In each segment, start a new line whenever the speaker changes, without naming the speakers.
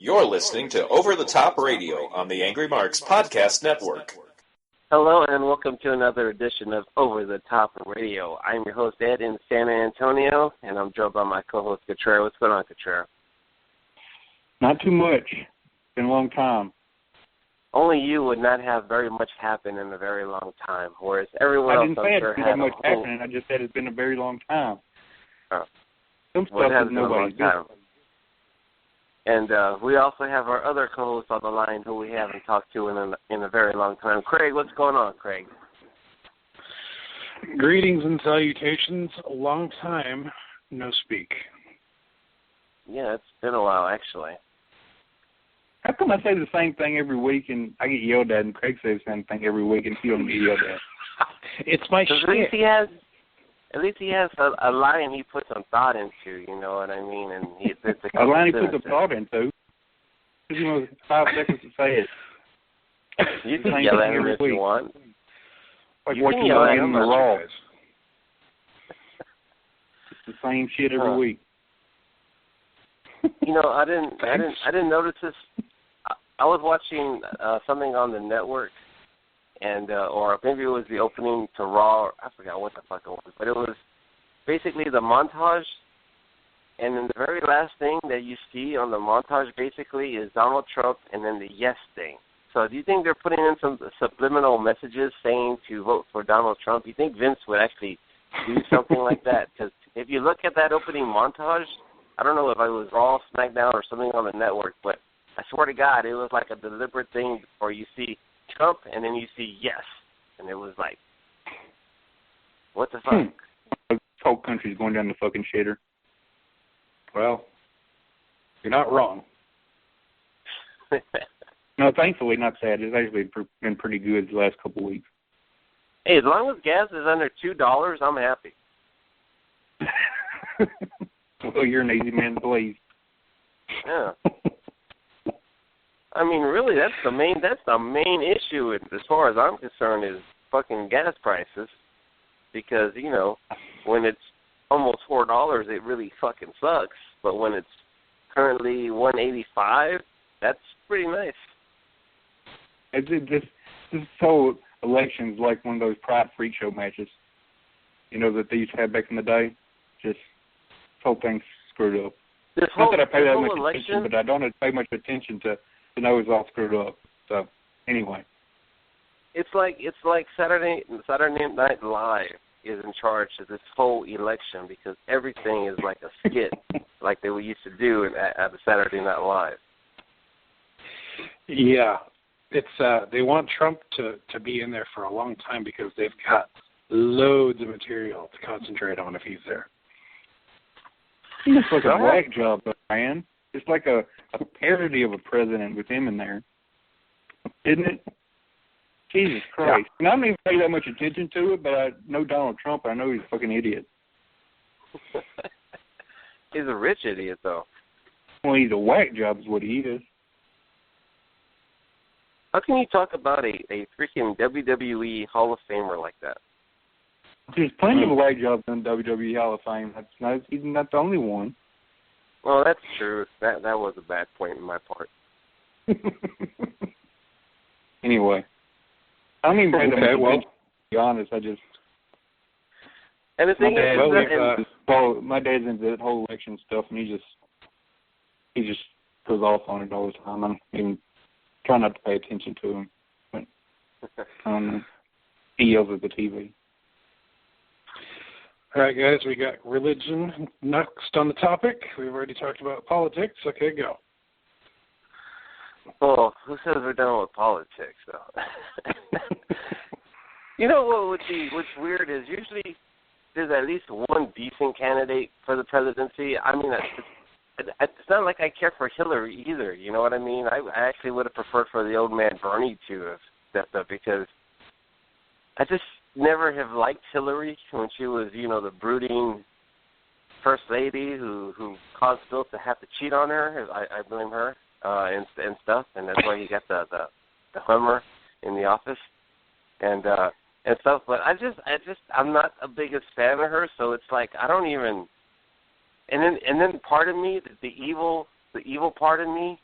You're listening to Over the Top Radio on the Angry Marks Podcast Network.
Hello and welcome to another edition of Over the Top Radio. I'm your host, Ed, in San Antonio, and I'm joined by my co-host, Cottrell. What's going on, Cottrell?
Not too much. Been a long time.
Only you would not have very much happen in a very long time, whereas everyone else, I'm sure,
I didn't say it's been much happening. I just said it's been a very long time.
Oh.
Some stuff is nobody's business.
And we also have our other co-host on the line who we haven't talked to in a very long time. Craig, what's going on, Craig?
Greetings and salutations. A long time no speak.
Yeah, it's been a while, actually.
How come I say the same thing every week and I get yelled at, and Craig says the same thing every week and he don't get yelled at?
It's my shit.
At least he has a line he puts some thought into, you know what I mean? And it's
a line he puts some thought into? You know, 5 seconds to say it.
You can yell at him if you want.
Like what you yell at him in the raw. It's the same shit every week.
You know, I didn't notice this. I was watching something on the network, and or maybe it was the opening to Raw. I forgot what the fuck it was, but it was basically the montage. And then the very last thing that you see on the montage basically is Donald Trump and then the yes thing. So do you think they're putting in some subliminal messages saying to vote for Donald Trump? You think Vince would actually do something like that? Because if you look at that opening montage, I don't know if it was Raw, SmackDown, or something on the network, but I swear to God, it was like a deliberate thing where you see Trump and then you see yes. And it was like, what the fuck?
This whole country's going down the fucking shitter.
Well, you're not wrong.
No, thankfully, not sad. It's actually been pretty good the last couple of weeks.
Hey, as long as gas is under $2, I'm happy.
Well, you're an easy man to please.
Yeah. I mean, really, that's the main issue as far as I'm concerned is fucking gas prices. Because, you know, when it's almost $4, it really fucking sucks. But when it's currently $1.85, that's pretty nice.
This whole election's like one of those Pride Freak Show matches, you know, that they used to have back in the day. Just this whole thing's screwed up. Not that I pay that much attention, but I don't pay much attention to know it's all screwed up. So anyway,
it's like Saturday Night Live is in charge of this whole election because everything is like a skit, like they used to do at the Saturday Night Live.
Yeah, it's they want Trump to be in there for a long time because they've got loads of material to concentrate on if he's there.
It's like a whack job, man. It's like a parody of a president with him in there, isn't it? Jesus Christ. Yeah. And I don't even pay that much attention to it, but I know Donald Trump. I know he's a fucking idiot.
He's a rich idiot, though.
Well, he's a whack job is what he is.
How can you talk about a freaking WWE Hall of Famer like that?
There's plenty of whack jobs in WWE Hall of Fame. He's not the only one.
Well, that's true. That was a bad point in my part.
Anyway. I don't even pay that much attention, to be honest. And the thing my dad's into that whole election stuff, and he just goes off on it all the time. I'm even trying not to pay attention to him. But he yells at the TV.
All right, guys, we got religion next on the topic. We've already talked about politics. Okay, go.
Well, who says we're done with politics, though? You know what's weird is usually there's at least one decent candidate for the presidency. I mean, it's not like I care for Hillary either, you know what I mean? I actually would have preferred for the old man Bernie to have stepped up because I just never have liked Hillary when she was, you know, the brooding first lady who caused Bill to have to cheat on her. I blame her. And stuff, and that's why he got the Hummer in the office, and stuff. But I'm not a biggest fan of her, so it's like I don't even. And then part of me, the evil part of me,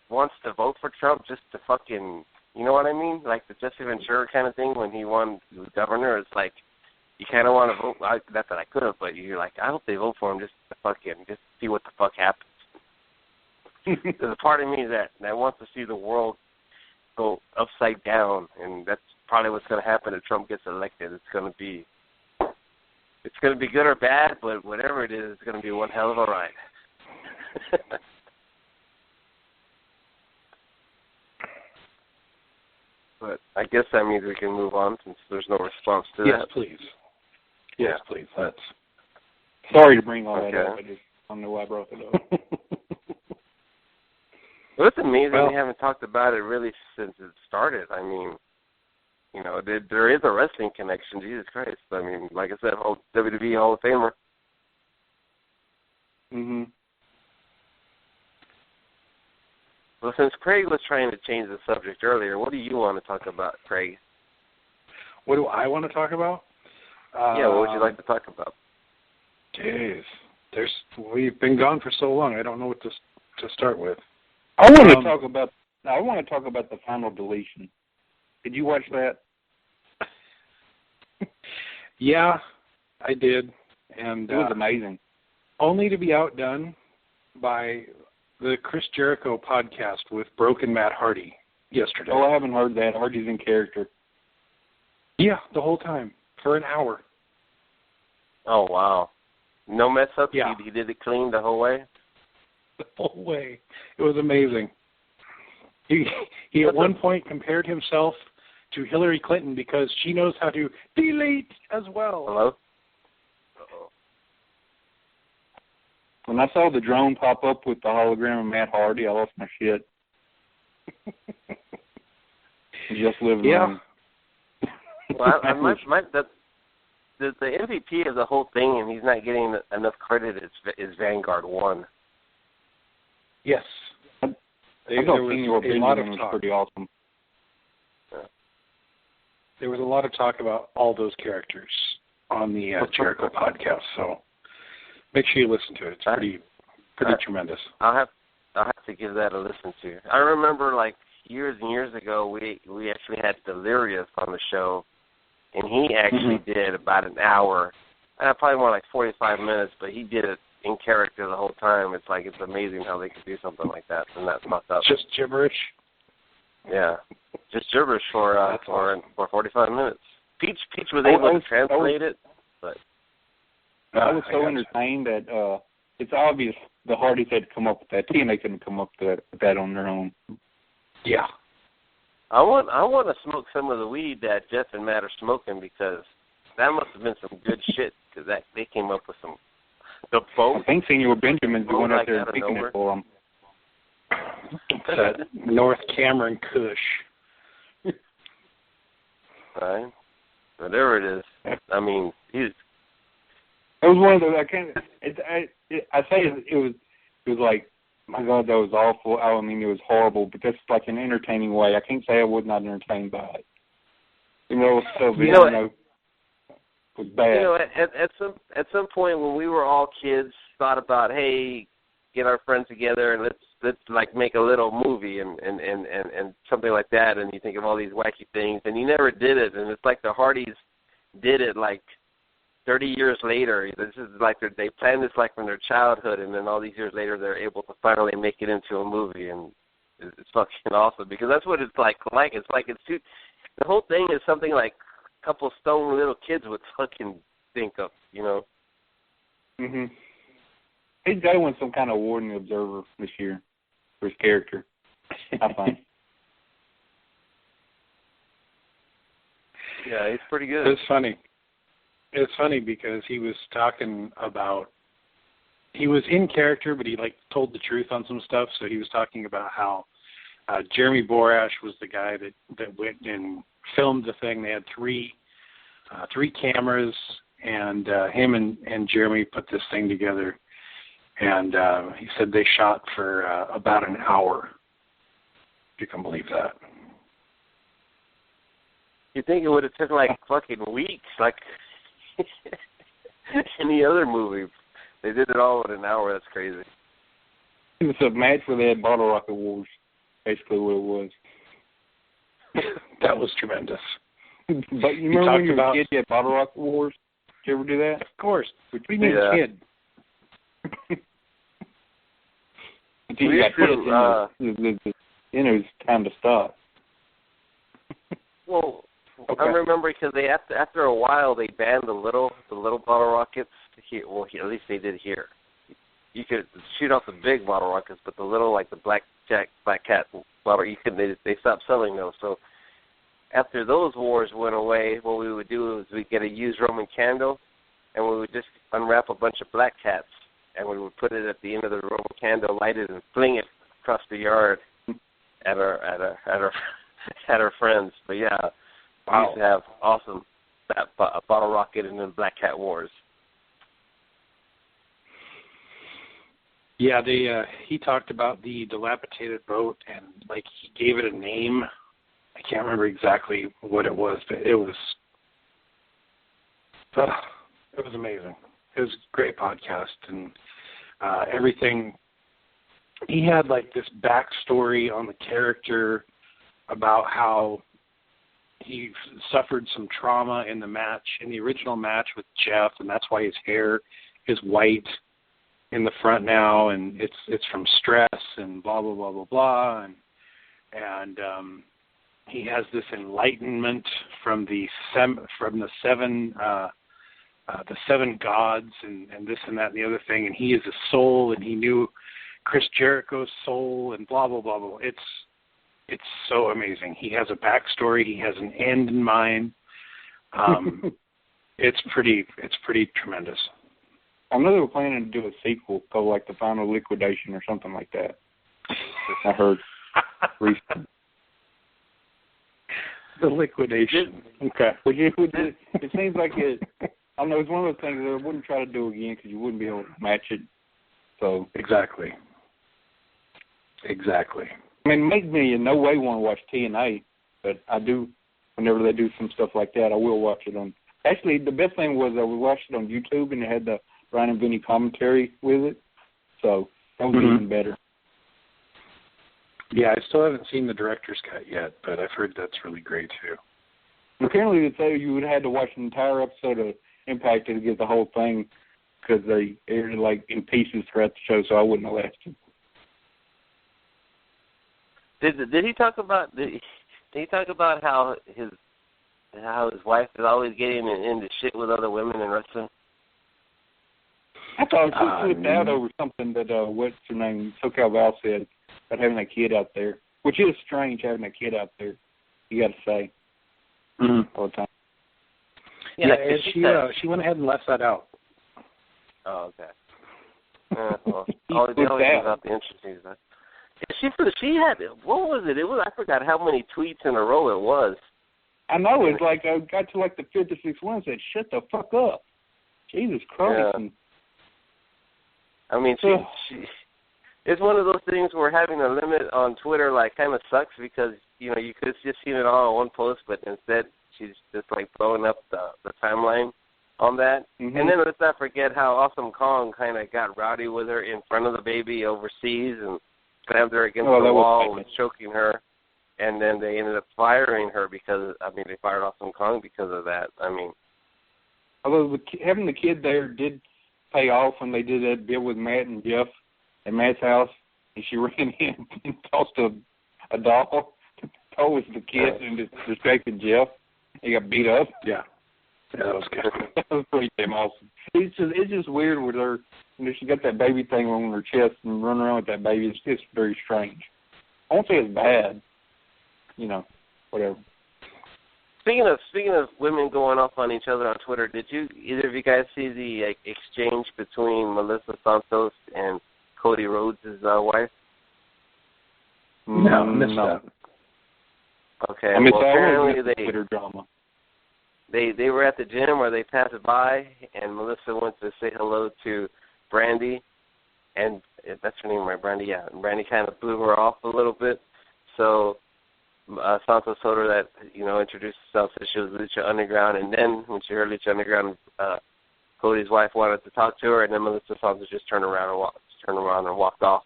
wants to vote for Trump just to fucking, you know what I mean? Like the Jesse Ventura kind of thing when he won the governor. It's like you kind of want to vote. Not that I could have, but you're like, I hope they vote for him just to see what the fuck happens. There's a part of me that wants to see the world go upside down, and that's probably what's going to happen if Trump gets elected. It's going to be good or bad, but whatever it is, it's going to be one hell of a ride. But I guess that means we can move on since there's no response to that.
Yes, please. Yes, please. Let's.
Sorry to bring all that up. I just don't know why I brought it up.
Well, it's amazing we haven't talked about it really since it started. I mean, you know, there is a wrestling connection. Jesus Christ. I mean, like I said, WWE Hall of Famer.
Mm-hmm.
Well, since Craig was trying to change the subject earlier, what do you want to talk about, Craig?
What do I want to talk about?
Yeah, what would you like to talk about?
Jeez, we've been gone for so long. I don't know what to start with.
I want to talk about the final deletion. Did you watch that?
Yeah, I did, and
it was amazing.
Only to be outdone by the Chris Jericho podcast with Broken Matt Hardy yesterday.
Oh, I haven't heard that. Hardy's in character.
Yeah, the whole time for an hour.
Oh wow, no mess up.
Yeah,
he did it clean the whole way.
The whole way. It was amazing. He at one point compared himself to Hillary Clinton because she knows how to delete as well.
Hello?
Uh-oh. When I saw the drone pop up with the hologram of Matt Hardy, I lost my shit. Just living on.
Well, the MVP of the whole thing, and he's not getting enough credit, is Vanguard 1.
Yes.
There was a lot of talk. Pretty awesome.
There was a lot of talk about all those characters on the Jericho podcast, so make sure you listen to it. It's pretty tremendous.
I'll have to give that a listen to. I remember like years and years ago we actually had Delirious on the show, and he actually did about an hour, probably more like 45 minutes, but he did it in character the whole time. It's like it's amazing how they could do something like that and not fuck up.
Just gibberish.
Yeah, just gibberish for 45 minutes. Peach was able to translate it, but
I was so entertained that it's obvious the Hardys had to come up with that. TNA couldn't come up with that on their own.
Yeah.
I want to smoke some of the weed that Jeff and Matt are smoking because that must have been some good shit because they came up with some. The boat.
I think Senor Benjamin's going out there and picking it for them.
That North Cameron Kush.
Right. Whatever it is. I mean, it
was one of those. It was like, my God, that was awful. I mean, it was horrible, but that's like an entertaining way. I can't say I was not entertained by it. You know, it was bad.
You know, at some point when we were all kids, thought about, hey, get our friends together and let's like make a little movie and something like that, and you think of all these wacky things, and you never did it, and it's like the Hardys did it like 30 years later. This is like they planned this like from their childhood, and then all these years later they're able to finally make it into a movie, and it's fucking awesome because that's what it's like. It's like the whole thing is something like a couple stone little kids would fucking think of, you know.
Mhm. He's got to win some kind of award in the Observer this year for his character, I think.
Yeah, he's pretty good.
It's funny. It's funny because he was talking about, he was in character, but he like told the truth on some stuff. So he was talking about how Jeremy Borash was the guy that went and filmed the thing. They had three cameras, and him and Jeremy put this thing together. And he said they shot for about an hour. If you can believe that.
You think it would have took like fucking weeks, like any other movie? They did it all in an hour. That's crazy.
It was a match where they had bottle rocket wars. basically what it was.
That was tremendous.
But you remember when you were a kid, you had Bottle Rocket Wars? Did you ever do that?
Of course. What do you mean kid?
Until you got pissed, it was time to stop.
Well, okay. I remember because they after a while they banned the little bottle rockets here. Well, at least they did here. You could shoot off the big bottle rockets, but the little, like the black cat bottle, they stopped selling those. So after those wars went away, what we would do is we'd get a used Roman candle, and we would just unwrap a bunch of black cats, and we would put it at the end of the Roman candle, light it, and fling it across the yard at our friends. But yeah, we used to have awesome bottle rocket and then black cat wars.
Yeah, he talked about the dilapidated boat, and like he gave it a name. I can't remember exactly what it was, but it was amazing. It was a great podcast, and everything. He had like this backstory on the character about how he suffered some trauma in the original match with Jeff, and that's why his hair is white in the front now, and it's from stress and blah blah blah blah blah, and he has this enlightenment from the seven gods and this and that and the other thing, and he is a soul, and he knew Chris Jericho's soul, and blah blah blah blah. It's so amazing. He has a backstory. He has an end in mind. It's pretty tremendous.
I know they were planning to do a sequel called like The Final Liquidation or something like that. I heard recently.
The Liquidation.
Okay. It seems like it. I don't know. It's one of those things that I wouldn't try to do again because you wouldn't be able to match it. So
exactly.
I mean, it makes me in no way want to watch TNA, but I do. Whenever they do some stuff like that, I will watch it on. Actually, the best thing was we watched it on YouTube, and it had the Brian and Vinny commentary with it, so that was even better.
Yeah, I still haven't seen the director's cut yet, but I've heard that's really great too.
Apparently, they say you would have had to watch an entire episode of Impact to get the whole thing because they aired it like in pieces throughout the show, so I wouldn't have lasted.
Did he talk about how his wife is always getting into shit with other women in wrestling?
I thought she flipped out over something that what's her name, SoCal Val said about having a kid out there, which is strange having a kid out there. You got to say all the time.
Yeah, and she went ahead and left that out.
Oh, okay. Well, always about the interesting stuff. She had, what was it? I forgot how many tweets in a row it was.
I know, it's like I got to like the 5th or 6th one and said, shut the fuck up. Jesus Christ.
Yeah. I mean, she it's one of those things where having a limit on Twitter like kind of sucks because, you know, you could have just seen it all in one post, but instead she's just like blowing up the timeline on that. Mm-hmm. And then let's not forget how Awesome Kong kind of got rowdy with her in front of the baby overseas and slammed her against the wall and choking her. And then they ended up firing her because, they fired Awesome Kong because of that.
Although having the kid there did pay off when they did that deal with Matt and Jeff at Matt's house, and she ran in and tossed a doll. Told was the kid and disrespected Jeff. He got beat up.
Yeah, that was good.
That was pretty damn awesome. It's just weird with her. She got that baby thing on her chest and running around with that baby. It's just very strange. I won't say it's bad. Whatever.
Speaking of women going off on each other on Twitter, did either of you guys see the exchange between Melissa Santos and Cody Rhodes' wife?
No, I missed that.
Okay.
I missed
apparently
Twitter drama.
They were at the gym or they passed by, and Melissa went to say hello to Brandy, and that's her name, right? Brandy, yeah. And Brandy kind of blew her off a little bit, so Santos told her that, introduced herself, said she was Lucha Underground, and then when she heard Lucha Underground, Cody's wife wanted to talk to her, and then Melissa Santos just turned around and walked off,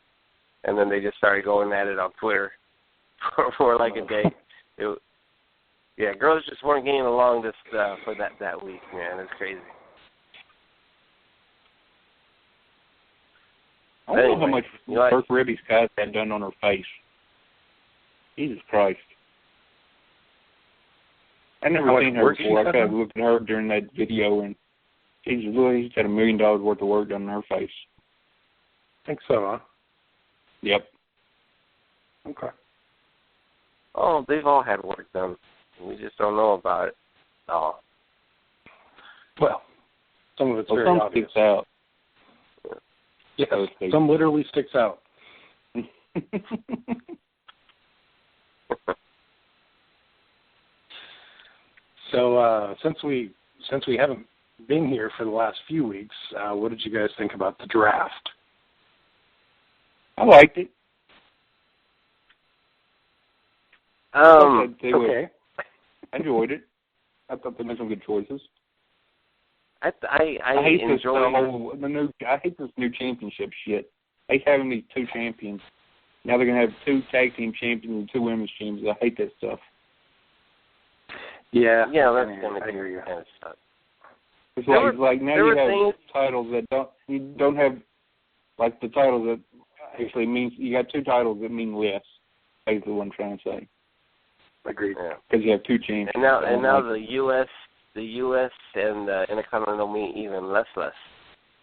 and then they just started going at it on Twitter, for like a day. Girls just weren't getting along this for that week, man. It's crazy.
I don't know how much work Ribby's cat had done on her face. Jesus Christ. I never seen her before. I kind of looked at her during that video, and she's had $1 million worth of work done on her face.
I think so, huh?
Yep.
Okay.
Oh, they've all had work done. We just don't know about it. Oh.
Well, some of it's very obvious.
Sticks out.
Yes, some literally sticks out. So since we haven't been here for the last few weeks, what did you guys think about the draft?
I liked it.
Okay.
I enjoyed it. I thought they made some good choices.
I hate
I hate this new championship shit. I hate having these two champions. Now they're gonna have two tag team champions and two women's champions. I hate that stuff.
Yeah,
that's gonna be your kind of stuff.
It's like now you have titles that don't have like the titles that actually means you got two titles that mean less. Basically, what I'm trying to say.
Agreed.
Because you have two champions.
And now the U.S. and the Intercontinental mean even less.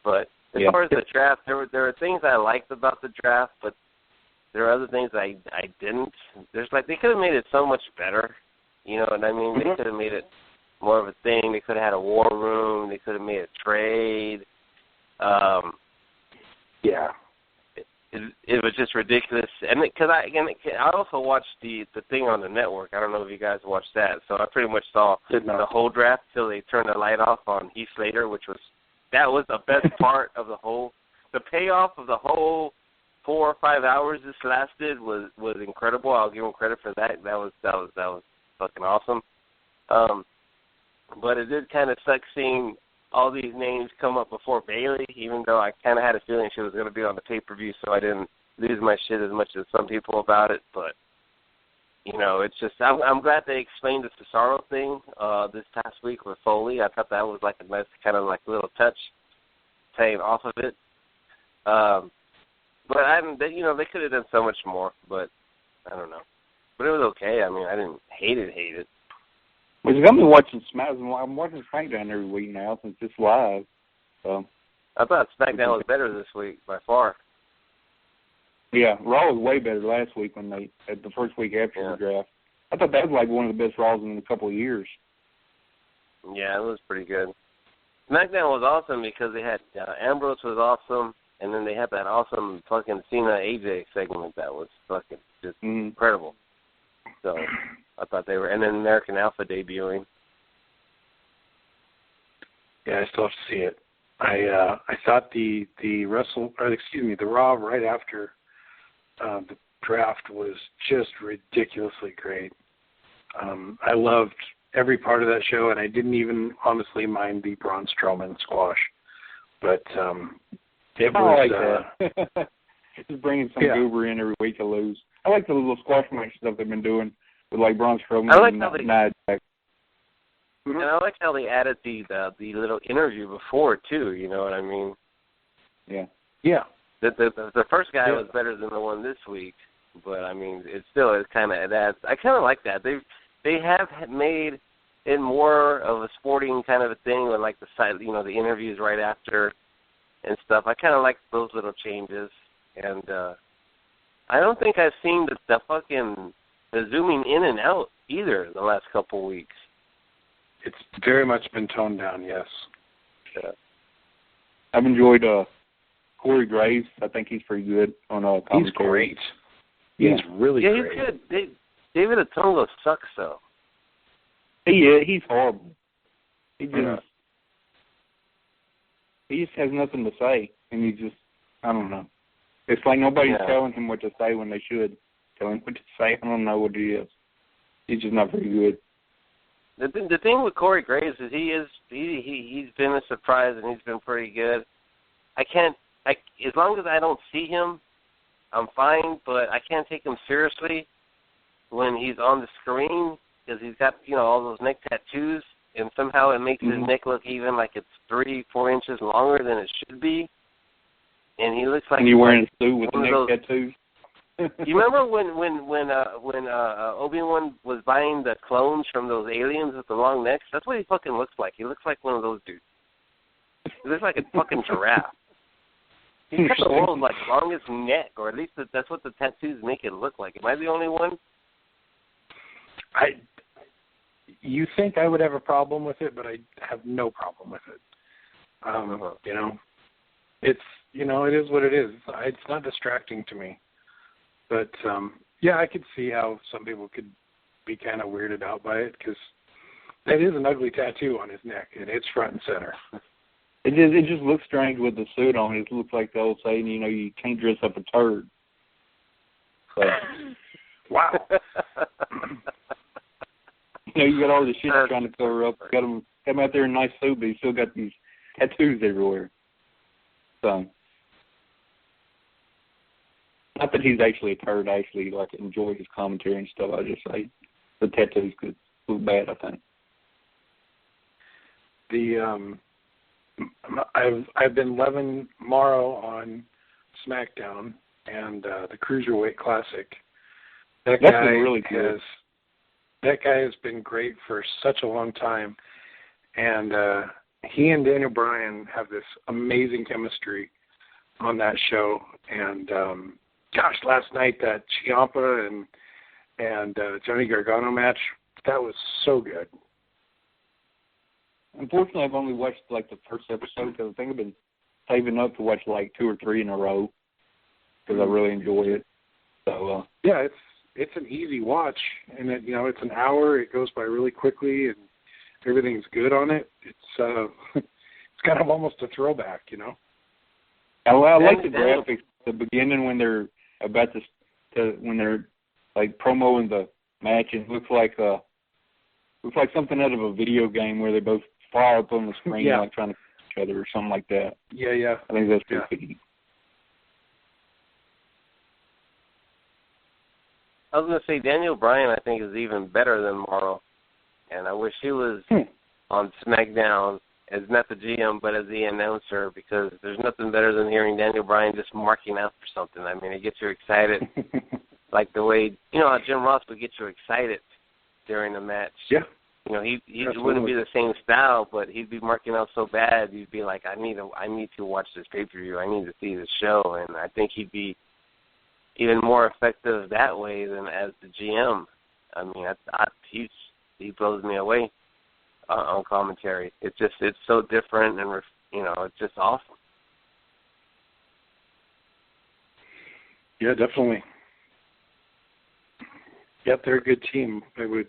But as far as the draft, there were things I liked about the draft, but there are other things I didn't. There's they could have made it so much better. You know what I mean? They could have made it more of a thing. They could have had a war room. They could have made a trade. It was just ridiculous, and because I also watched the thing on the network. I don't know if you guys watched that, so I pretty much saw the whole draft till they turned the light off on Heath Slater, which was the best part of the whole. The payoff of the whole 4 or 5 hours this lasted was incredible. I'll give him credit for that. That was fucking awesome. But it did kind of suck seeing all these names come up before Bayley, even though I kind of had a feeling she was going to be on the pay-per-view, so I didn't lose my shit as much as some people about it. But, it's just, I'm glad they explained the Cesaro thing this past week with Foley. I thought that was a nice kind of little touch, paying off of it. But they could have done so much more, but I don't know. But it was okay. I mean, I didn't hate it.
Well, I've been watching SmackDown. I'm watching SmackDown every week now since it's live. So
I thought SmackDown was better this week by far.
Yeah, Raw was way better last week when they had the first week after the draft. I thought that was one of the best Raws in a couple of years.
Yeah, it was pretty good. SmackDown was awesome because they had Ambrose was awesome, and then they had that awesome fucking Cena AJ segment that was fucking just incredible. So I thought they were, and then American Alpha debuting.
Yeah, I still have to see it. I thought the Raw right after the draft was just ridiculously great. I loved every part of that show, and I didn't even honestly mind the Braun Strowman squash. But it was
that. Just bringing some goober in every week to lose. I like the little squash match stuff they've been doing with Braun Strowman and Nia Jax.
And I like how they added the little interview before too. You know what I mean?
Yeah.
Yeah.
The first guy was better than the one this week, but I mean, it's kind of that. I kind of like that. They have made it more of a sporting kind of a thing with the interviews right after and stuff. I kind of like those little changes, and I don't think I've seen the fucking zooming in and out either the last couple of weeks.
It's very much been toned down, yes.
Yeah.
I've enjoyed Corey Graves. I think he's pretty good on commentary.
He's great.
Yeah.
He's really great.
Yeah, he's good. David Otunga sucks, though.
He's horrible. He just has nothing to say, and I don't know. It's like nobody's telling him what to say when they should tell him what to say. I don't know what it is. He's just not very good.
The thing with Corey Graves is he's been a surprise and he's been pretty good. As long as I don't see him, I'm fine, but I can't take him seriously. when he's on the screen, because he's got, all those neck tattoos, and somehow it makes his neck look even like it's 3-4 inches longer than it should be. And he looks like...
And you're wearing a suit with the neck tattoos?
You remember when Obi-Wan was buying the clones from those aliens with the long necks? That's what he fucking looks like. He looks like one of those dudes. He looks like a fucking giraffe. He's got the world's longest neck, or at least that's what the tattoos make it look like. Am I the only one?
You think I would have a problem with it, but I have no problem with it. It's it is what it is. It's not distracting to me. But I could see how some people could be kind of weirded out by it, because that is an ugly tattoo on his neck, and it's front and center.
It just looks strange with the suit on. It looks like the old saying, you can't dress up a turd. So,
wow.
You got all the shit you're trying to cover up. Got him out there in a nice suit, but you still got these tattoos everywhere. So, not that he's actually a turd. I actually enjoy his commentary and stuff. I just say the tattoos could look bad, I think.
I've been loving Morrow on SmackDown and the Cruiserweight Classic. That's been really good. That guy has been great for such a long time, and he and Daniel Bryan have this amazing chemistry on that show. And last night that Ciampa and Johnny Gargano match, that was so good.
Unfortunately, I've only watched the first episode, because I think I've been saving up to watch 2 or 3 in a row, because I really enjoy it. So
it's an easy watch, and it's an hour. It goes by really quickly, and everything's good on it. It's kind of almost a throwback,
I like the graphics at the beginning when they're about when they're promoting the match. It looks like something out of a video game where they both fly up on the screen trying to kill each other or something like that.
Yeah.
I think that's pretty good.
I was going to say Daniel Bryan, I think, is even better than Morrow. And I wish he was on SmackDown as not the GM, but as the announcer, because there's nothing better than hearing Daniel Bryan just marking out for something. I mean, it gets you excited, like the way, how Jim Ross would get you excited during a match.
Yeah.
He wouldn't be the same style, but he'd be marking out so bad, you'd be like, I need to watch this pay-per-view. I need to see this show. And I think he'd be even more effective that way than as the GM. I mean, he blows me away on commentary. It's so different, and it's just awesome.
Yeah, definitely. Yep, they're a good team. I would.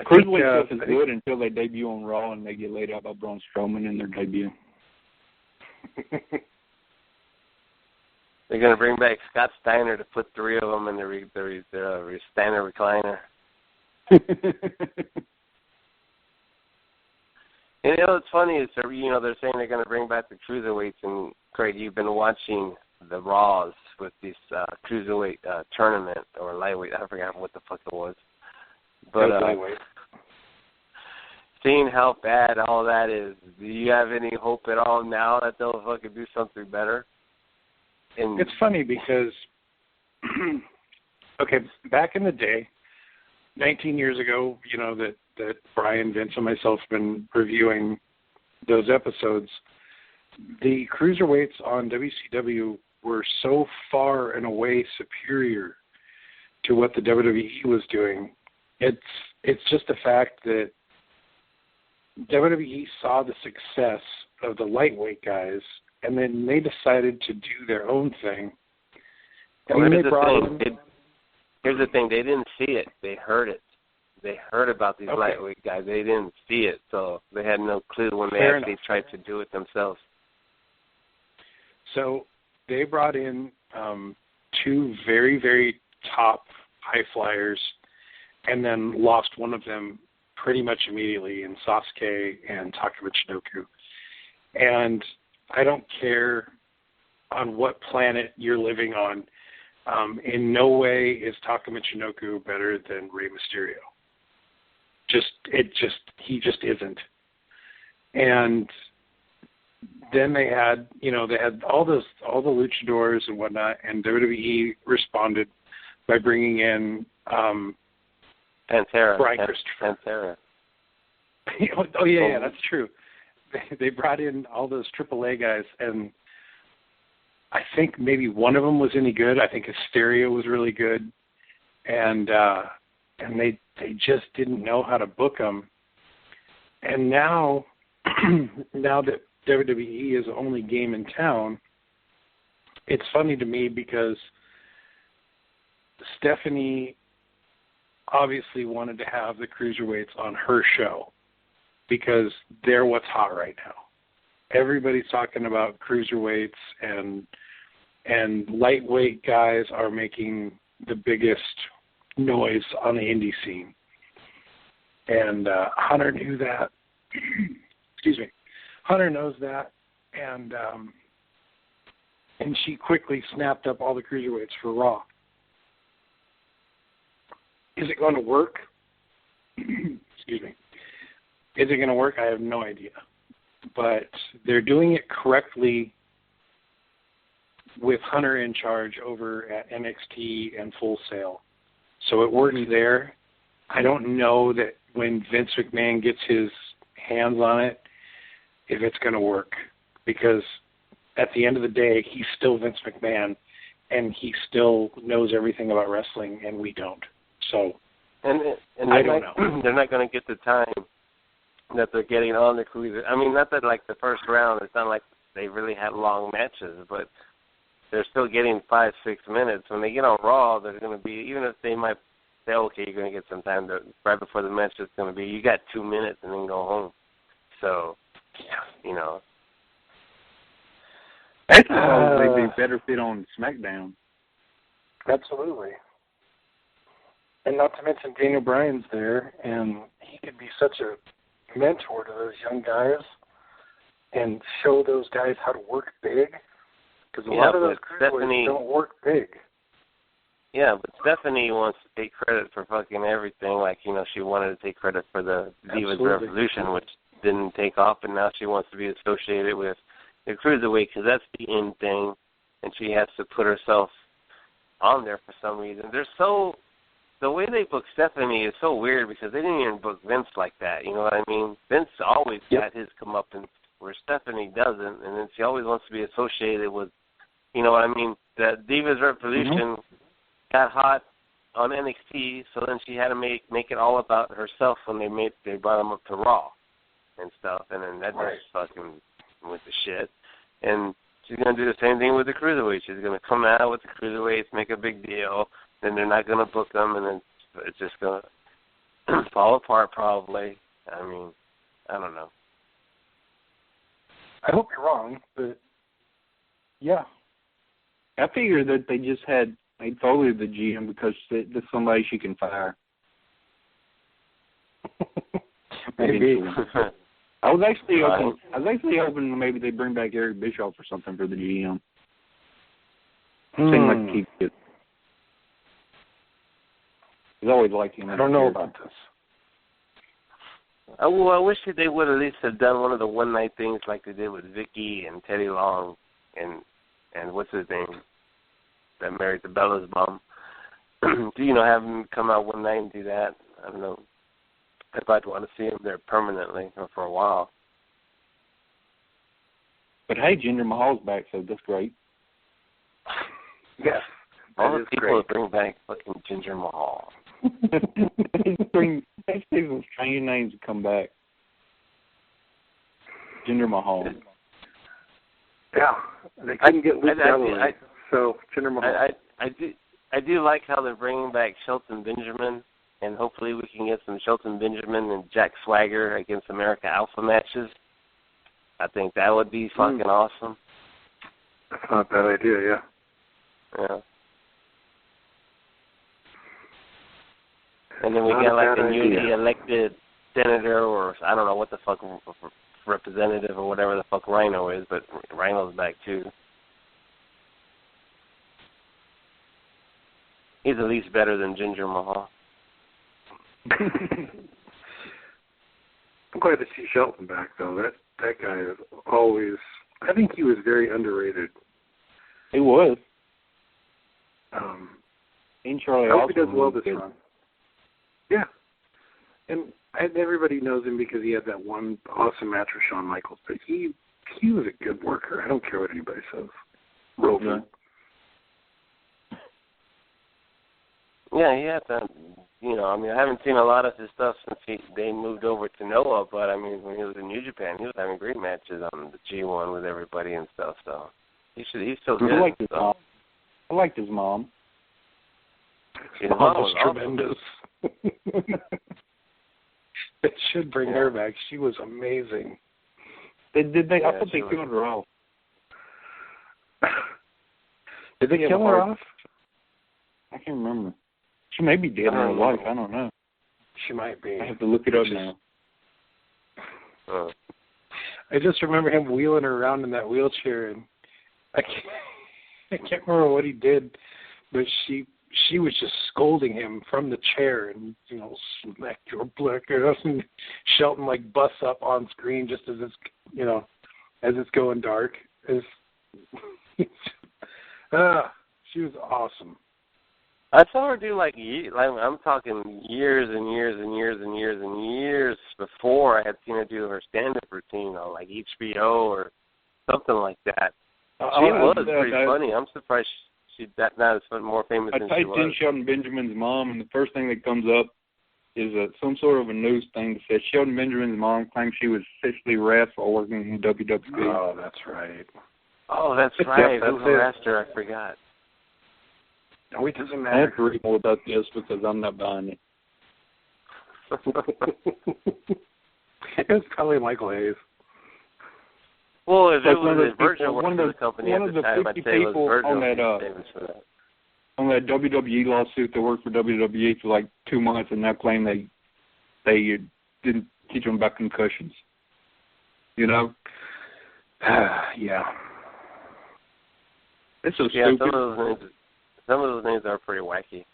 Cruiserweight stuff is good until they debut on Raw and they get laid out by Braun Strowman in their debut.
They're going to bring back Scott Steiner to put 3 of them in the Steiner recliner. What's funny is, they're saying they're going to bring back the cruiserweights, and Craig, you've been watching the Raws with this cruiserweight tournament, or lightweight, I forgot what the fuck it was. But
lightweight.
Seeing how bad all that is, do you have any hope at all now that they'll fucking do something better?
It's funny because, back in the day, 19 years ago, that Brian, Vince, and myself have been reviewing those episodes, the cruiserweights on WCW were so far and away superior to what the WWE was doing. It's just a fact that WWE saw the success of the lightweight guys, and then they decided to do their own thing. And
here's the thing. They didn't see it. They heard it. They heard about these lightweight guys. They didn't see it, so they had no clue when they actually tried to do it themselves.
So they brought in 2 very, very top high flyers, and then lost one of them pretty much immediately in Sasuke and Taka Michinoku. And I don't care on what planet you're living on. In no way is Taka Michinoku better than Rey Mysterio. He just isn't. And then they had all the luchadors and whatnot, and WWE responded by bringing in
Pantera.
Brian Christopher.
Pantera.
Oh yeah, that's true. They brought in all those AAA guys, and I think maybe one of them was any good. I think Hysteria was really good, and they just didn't know how to book them. And now that WWE is the only game in town, it's funny to me because Stephanie obviously wanted to have the cruiserweights on her show because they're what's hot right now. Everybody's talking about cruiserweights, and lightweight guys are making the biggest noise on the indie scene. And Hunter knew that. Excuse me. Hunter knows that, and she quickly snapped up all the cruiserweights for Raw. Is it going to work? Excuse me. Is it going to work? I have no idea. But they're doing it correctly with Hunter in charge over at NXT and Full Sail. So it works there. I don't know that when Vince McMahon gets his hands on it, if it's going to work. Because at the end of the day, he's still Vince McMahon, and he still knows everything about wrestling, and we don't. So
and
I don't know.
They're not going to get the time that they're getting on the cruiser. I mean, not that like the first round, it's not like they really had long matches, but they're still getting 5-6 minutes. When they get on Raw, they're going to be, even if they might say, okay, you're going to get some time right before the match is going to be, you got 2 minutes and then go home. So, you know.
That's probably be better fit on SmackDown.
Absolutely. And not to mention Daniel Bryan's there, and he could be such a mentor to those young guys and show those guys how to work big. Because a lot of those cruiserweights don't work big.
Yeah, but Stephanie wants to take credit for fucking everything. Like, you know, she wanted to take credit for the Divas Revolution, which didn't take off, and now she wants to be associated with the cruiserweight because that's the in thing, and she has to put herself on there for some reason. The way they book Stephanie is so weird because they didn't even book Vince like that. You know what I mean? Vince always got his comeuppance, where Stephanie doesn't, and then she always wants to be associated with, you know what I mean? The Divas Revolution got hot on NXT, so then she had to make it all about herself when they brought them up to Raw and stuff, and then that just fucking went to shit. And she's going to do the same thing with the cruiserweights. She's going to come out with the cruiserweights, make a big deal, then they're not going to book them, and then it's just going to fall apart probably. I mean, I don't know.
I hope you're wrong, but yeah.
I figured that they just had Foley the GM because there's somebody she can fire.
Maybe.
I was actually hoping maybe they bring back Eric Bischoff or something for the GM. Seemed like he could. He's always liked him.
I don't know about this.
I wish that they would at least have done one of the one-night things like they did with Vicky and Teddy Long and what's his name that married the Bella's mom. You know, have him come out one night and do that. I don't know if I'd want to see him there permanently or for a while.
But hey, Jinder Mahal's back, so that's great.
Yes.
All the people that bring back fucking Jinder Mahal.
Bring people strange names to come back. Jinder Mahal.
Yeah, they couldn't get Luke Gallows, so Jinder Mahal.
I do like how they're bringing back Shelton Benjamin, and hopefully we can get some Shelton Benjamin and Jack Swagger against America Alpha matches. I think that would be fucking awesome.
That's not a bad idea, yeah.
Yeah. And then we got like a newly elected senator or I don't know what the fuck representative or whatever the fuck Rhino is, but Rhino's back too. He's at least better than Ginger Mahal.
I'm glad to see Shelton back, though. That guy is always... I think he was very underrated.
He was.
And Charlie I hope he does well this run. Yeah. And everybody knows him because he had that one awesome match with Shawn Michaels, but he was a good worker. I don't care what anybody says. Rover.
Yeah, he had that. I haven't seen a lot of his stuff since they moved over to Noah, but, when he was in New Japan, he was having great matches on the G1 with everybody and stuff, so he's still good.
I liked his mom. I liked his mom.
His mom was
tremendous. They should bring her back. She was amazing.
Did they? I thought they killed her off.
Did they kill her off?
I can't remember. She may be dead in real life. I don't know.
She might be.
I have to look it up now.
I just remember him wheeling her around in that wheelchair, and I can't remember what he did, but she was just scolding him from the chair, and smack your black ass, and Shelton busts up on screen just as it's going dark. She was awesome.
I saw her do I'm talking years and years and years and years and years before I had seen her do her stand-up routine on HBO or something like that. She was pretty funny. I'm surprised she's not more famous than she was.
I typed in Shelton Benjamin's mom, and the first thing that comes up is some sort of a news thing that says Shelton Benjamin's mom claims she was sexually harassed while working in WWE.
Oh, that's right.
Yep, who harassed her? I forgot.
No, it doesn't matter.
I have to read more about this because I'm not buying it.
It was probably Michael Hayes.
Well, if it was Virgil working for the company at the time, I'd say it was Virgil.
On that WWE lawsuit that worked for WWE for 2 months and now claim they didn't teach them about concussions.
Yeah.
It's so stupid.
Some of those names are pretty wacky.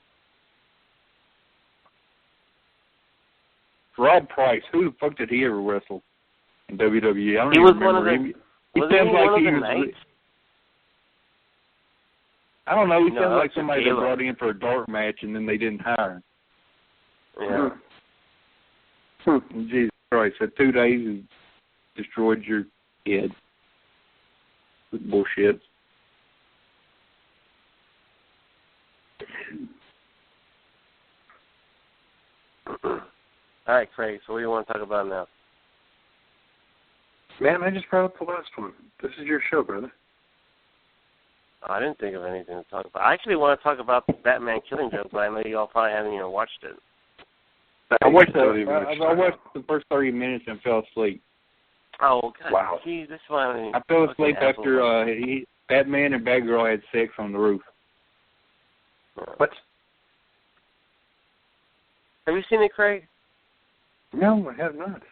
Rod Price, who the fuck did he ever wrestle in WWE? I don't
he
even
was
remember
one of the,
him.
He sounds like he was.
I don't know. He sounds like somebody that brought in for a dark match and then they didn't hire him.
Yeah.
Jesus Christ! For 2 days, he destroyed your head with bullshit.
All right, Craig, so what do you want to talk about now?
Man, I just brought up the last one. This is your show, brother.
I didn't think of anything to talk about. I actually want to talk about the Batman Killing Joke, but I know you all probably haven't even watched it.
I watched the first 30 minutes and fell asleep.
Oh, God.
Wow.
Gee, this one.
I fell asleep after Batman and Batgirl had sex on the roof.
What?
Have you seen it, Craig?
No, I have not.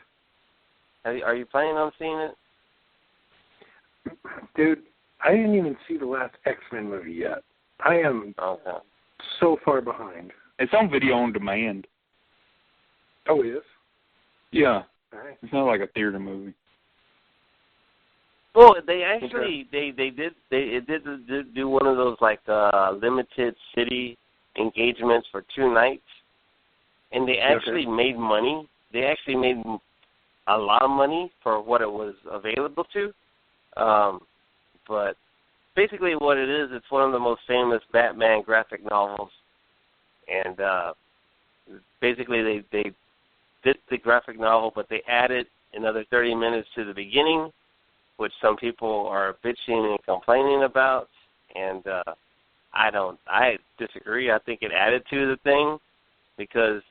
Are you planning on seeing it?
Dude, I didn't even see the last X-Men movie yet. I am so far behind.
It's on video on demand.
Oh, it is?
Yeah.
All right.
It's not like a theater movie.
Well, they actually they did do one of those limited city engagements for 2 nights, and they actually made money. They actually made a lot of money for what it was available to. But basically, what it is, it's one of the most famous Batman graphic novels, and basically they did the graphic novel, but they added another 30 minutes to the beginning, which some people are bitching and complaining about, and I disagree. I think it added to the thing because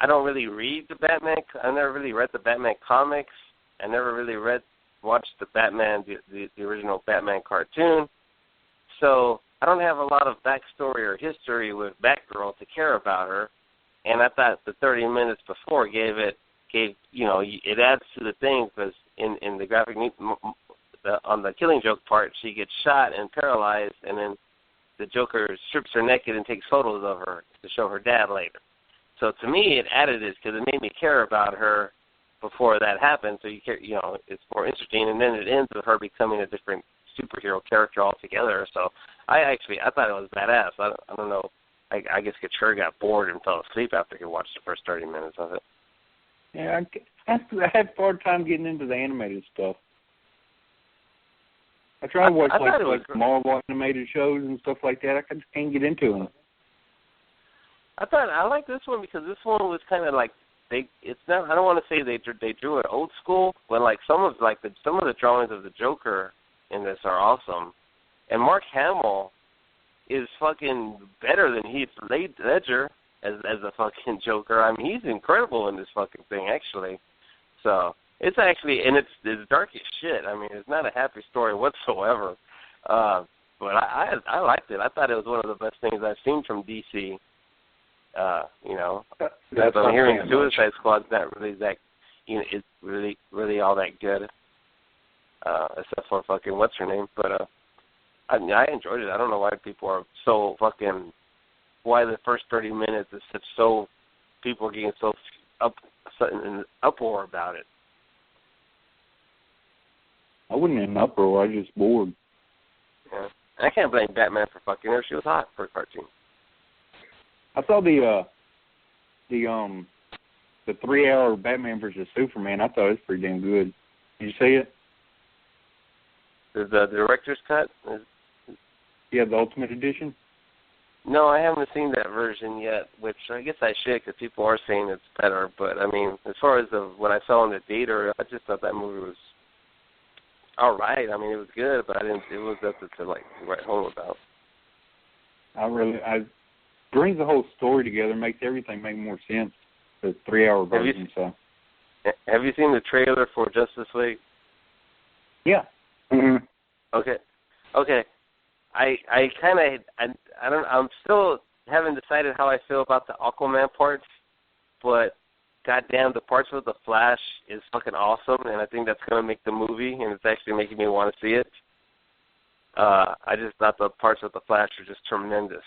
I don't really read the Batman. I never really read the Batman comics. I never really watched the Batman, the original Batman cartoon. So I don't have a lot of backstory or history with Batgirl to care about her. And I thought the 30 minutes before it adds to the thing because in the graphic on the Killing Joke part, she gets shot and paralyzed, and then the Joker strips her naked and takes photos of her to show her dad later. So to me, it added it because it made me care about her before that happened. So it's more interesting. And then it ends with her becoming a different superhero character altogether. So I thought it was badass. I don't know. I guess Couture got bored and fell asleep after he watched the first 30 minutes of it.
Yeah, I had a hard time getting into the animated stuff. I try to watch like Marvel animated shows and stuff like that. I just can't get into them.
I like this one because this one was kind of like it's not. I don't want to say they drew it old school, but like some of the drawings of the Joker in this are awesome, and Mark Hamill is fucking better than Heath Ledger as a fucking Joker. I mean, he's incredible in this fucking thing actually. So it's actually, and it's dark as shit. I mean, it's not a happy story whatsoever. But I liked it. I thought it was one of the best things I've seen from DC.
That's
I'm hearing Suicide Squad's not really that, it's really all that good, except for fucking what's her name. But I enjoyed it. I don't know why people are so fucking. Why the first 30 minutes is so people are getting so in uproar about it.
I wasn't in an uproar. I was just bored.
Yeah, I can't blame Batman for fucking her. She was hot for a cartoon.
I saw the 3-hour Batman versus Superman. I thought it was pretty damn good. Did you see it?
The director's cut?
Yeah, the Ultimate Edition.
No, I haven't seen that version yet, which I guess I should because people are saying it's better. But, I mean, as far as what I saw in the theater, I just thought that movie was all right. I mean, it was good, but it was nothing to, like, write home about.
I brings the whole story together, makes everything make more sense. The 3-hour version.
Have you seen the trailer for Justice League?
Yeah. Mm-hmm.
Okay. I'm still haven't decided how I feel about the Aquaman parts, but goddamn, the parts with the Flash is fucking awesome, and I think that's gonna make the movie, and it's actually making me want to see it. I just thought the parts with the Flash were just tremendous.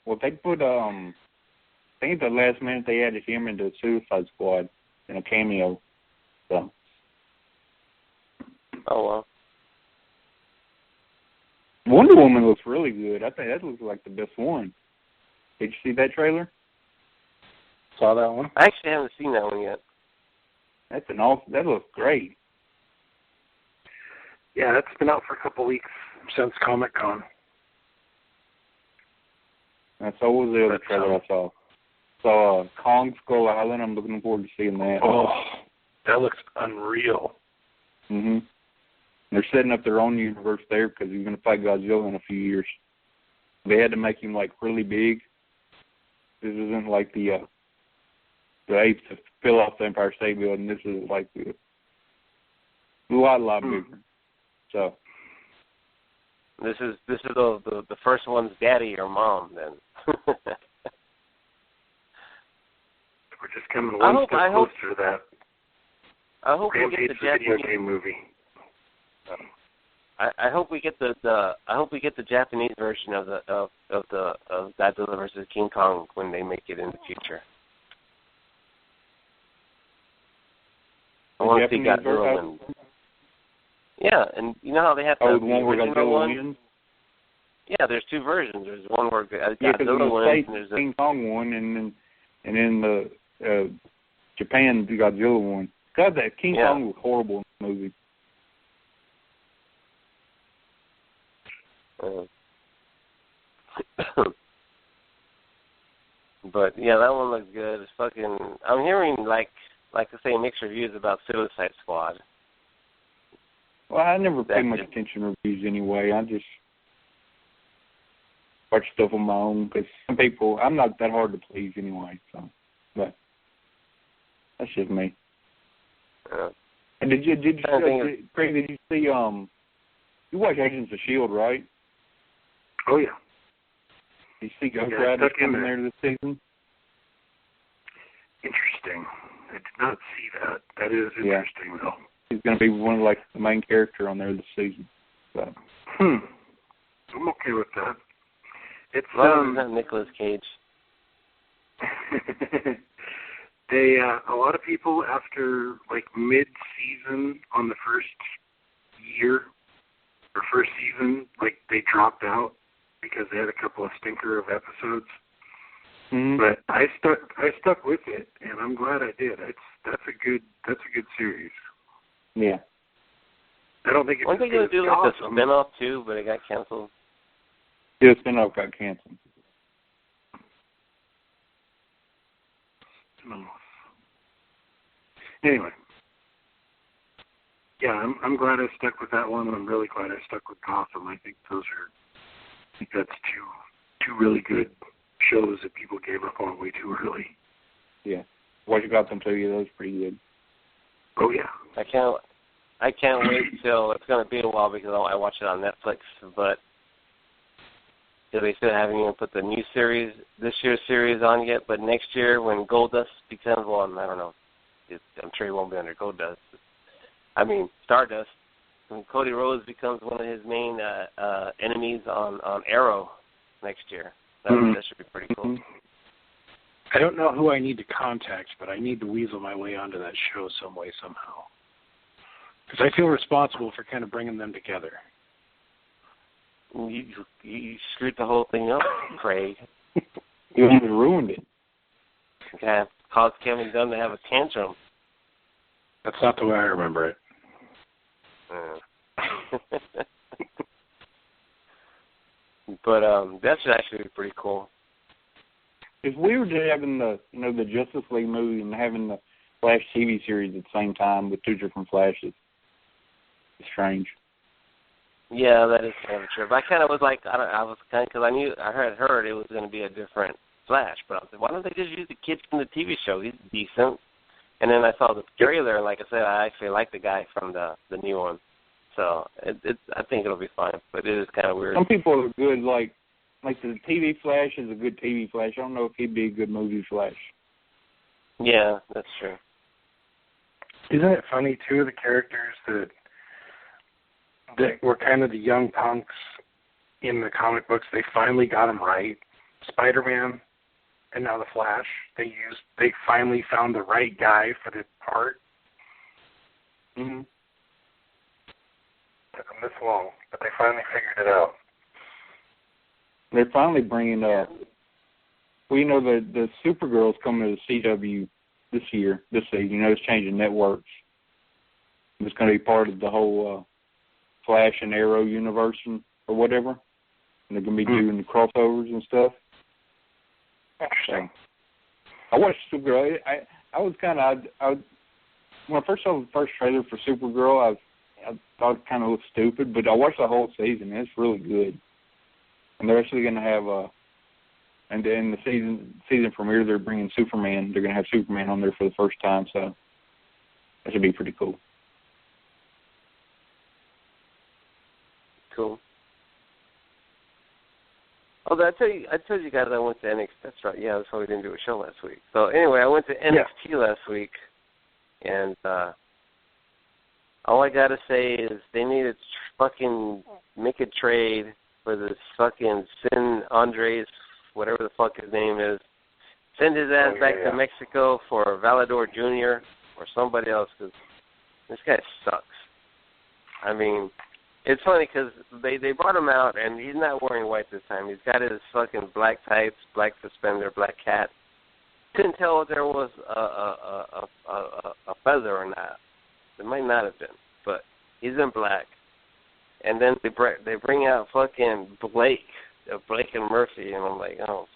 Well, they put I think the last minute they added him into Suicide Squad in a cameo. So.
Oh well.
Wonder Woman looks really good. I think that looks like the best one. Did you see that trailer?
Saw that one?
I actually haven't seen that one yet.
That looks great.
Yeah, that's been out for a couple weeks since Comic-Con.
And so was the other trailer I saw. So Kong Skull Island, I'm looking forward to seeing that.
Oh, that looks unreal.
Mm-hmm. They're setting up their own universe there because he's going to fight Godzilla in a few years. They had to make him, like, really big. This isn't like the apes that fill off the Empire State Building. This is, like, a lot bigger. So.
This is the first one's daddy or mom, then.
We're just coming one step closer to that.
I hope we get the
video game movie.
I hope we get the Japanese version of Godzilla vs. King Kong when they make it in the future. I want to see Godzilla. Yeah, and you know how they have the
one where Godzilla wins?
Yeah, there's two versions. There's one where Godzilla wins, and there's a
King Kong won, and then the Japan Godzilla won. God, that King Kong was horrible in the movie.
But yeah, that one looks good. It's fucking. I'm hearing like I say, mixed reviews about Suicide Squad.
Well, I never pay much attention to reviews anyway. I just watch stuff on my own because some people, I'm not that hard to please anyway. So, but that's just me. And did you see you watch Agents of S.H.I.E.L.D., right?
Oh yeah.
Did you see Ghost Rider coming there this season?
Interesting. I did not see that. That is interesting though.
He's going to be one of the main character on there this season. So.
I'm okay with that. It's
not Nicolas Cage.
A lot of people after like mid-season on the first year or first season, like they dropped out because they had a couple of stinker of episodes.
Mm-hmm.
But I stuck with it, and I'm glad I did. That's a good series.
Yeah.
I don't think it's.
Weren't they going to do like a spinoff too, but it got canceled?
Yeah, the spinoff got canceled.
No. Anyway. Yeah, I'm glad I stuck with that one, and I'm really glad I stuck with Gotham. I think that's two really good shows that people gave up on way too early.
Yeah. What you got them to you, that was pretty good.
Oh yeah.
I can't wait till it's going to be a while because I watch it on Netflix, but they still haven't even put the new series, this year's series on yet, but next year when Goldust becomes, well, I don't know, I'm sure he won't be under Goldust. I mean, Stardust. When Cody Rhodes becomes one of his main enemies on Arrow next year. That should be pretty cool.
I don't know who I need to contact, but I need to weasel my way onto that show some way, somehow. Because I feel responsible for kind of bringing them together.
You screwed the whole thing up, Craig.
You even ruined it.
Okay, caused Kevin Dunn to have a tantrum.
That's not the way I remember it.
But that should actually be pretty cool.
It's weird having the Justice League movie and having the Flash TV series at the same time with two different Flashes. It's strange.
Yeah, that is kind of true. But I kind of was like, because I had heard it was going to be a different Flash, but I was like, why don't they just use the kid from the TV show? He's decent. And then I saw the trailer, and like I said, I actually like the guy from the new one. So I think it'll be fine, but it is kind of weird.
Some people are good, like the TV Flash is a good TV Flash. I don't know if he'd be a good movie Flash.
Yeah, that's true.
Isn't it funny, too, the characters that were kind of the young punks in the comic books, they finally got them right. Spider-Man and now the Flash, they finally found the right guy for the part.
Mm-hmm.
Took them this long, but they finally figured it out.
They're finally bringing up. Well, the Supergirl's coming to the CW this season. It's changing networks. It's going to be part of the whole Flash and Arrow universe or whatever. And they're going to be doing the crossovers and stuff.
Interesting.
I watched Supergirl. I was kind of when I first saw the first trailer for Supergirl, I thought it kind of looked stupid, but I watched the whole season. It's really good. And they're actually going to have and then the season premiere, they're bringing Superman. They're going to have Superman on there for the first time, so that should be pretty cool.
Cool. Oh, I told you guys I went to NXT. That's right. Yeah, that's why we didn't do a show last week. So anyway, I went to NXT last week, and all I gotta say is they need to fucking make a trade for this fucking Sin Andres, whatever the fuck his name is. Send his ass back to Mexico for Valador Jr. or somebody else, because this guy sucks. I mean, it's funny because they brought him out, and he's not wearing white this time. He's got his fucking black tights, black suspender, black hat. Couldn't tell if there was a feather or not. It might not have been, but he's in black. And then they bring out fucking Blake and Murphy, and I'm like, oh,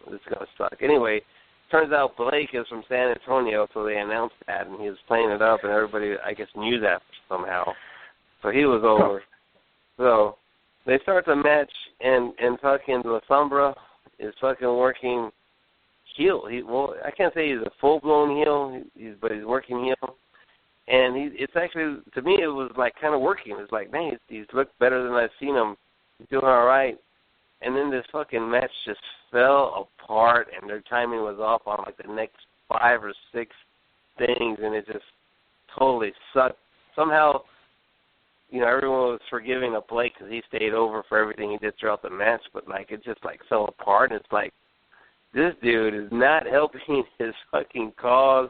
this is going to suck. Anyway, turns out Blake is from San Antonio, so they announced that, and he was playing it up, and everybody, I guess, knew that somehow. So he was over. So they start the match, and fucking La Sombra is fucking working heel. I can't say he's a full-blown heel, but he's working heel. And it's actually, to me, it was like kind of working. It's like, man, he's looked better than I've seen him. He's doing all right. And then this fucking match just fell apart, and their timing was off on like the next 5 or 6 things, and it just totally sucked. Somehow everyone was forgiving of Blake because he stayed over for everything he did throughout the match, but, like, it just, like, fell apart. And it's like, this dude is not helping his fucking cause.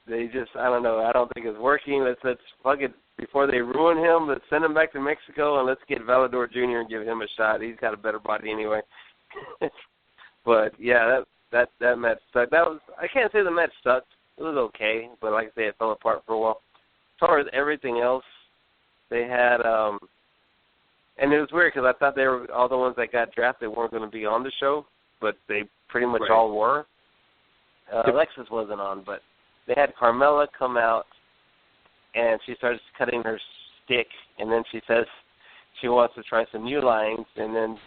They just, I don't know, I don't think it's working. Let's fuck it, before they ruin him, let's send him back to Mexico and let's get Valador Jr. and give him a shot. He's got a better body anyway. But, yeah, that match sucked. I can't say the match sucked. It was okay, but like I say, it fell apart for a while. As far as everything else, they had, and it was weird because I thought they were all the ones that got drafted weren't going to be on the show, but they pretty much all were. Alexis wasn't on, but they had Carmella come out, and she starts cutting her stick, and then she says she wants to try some new lines, and then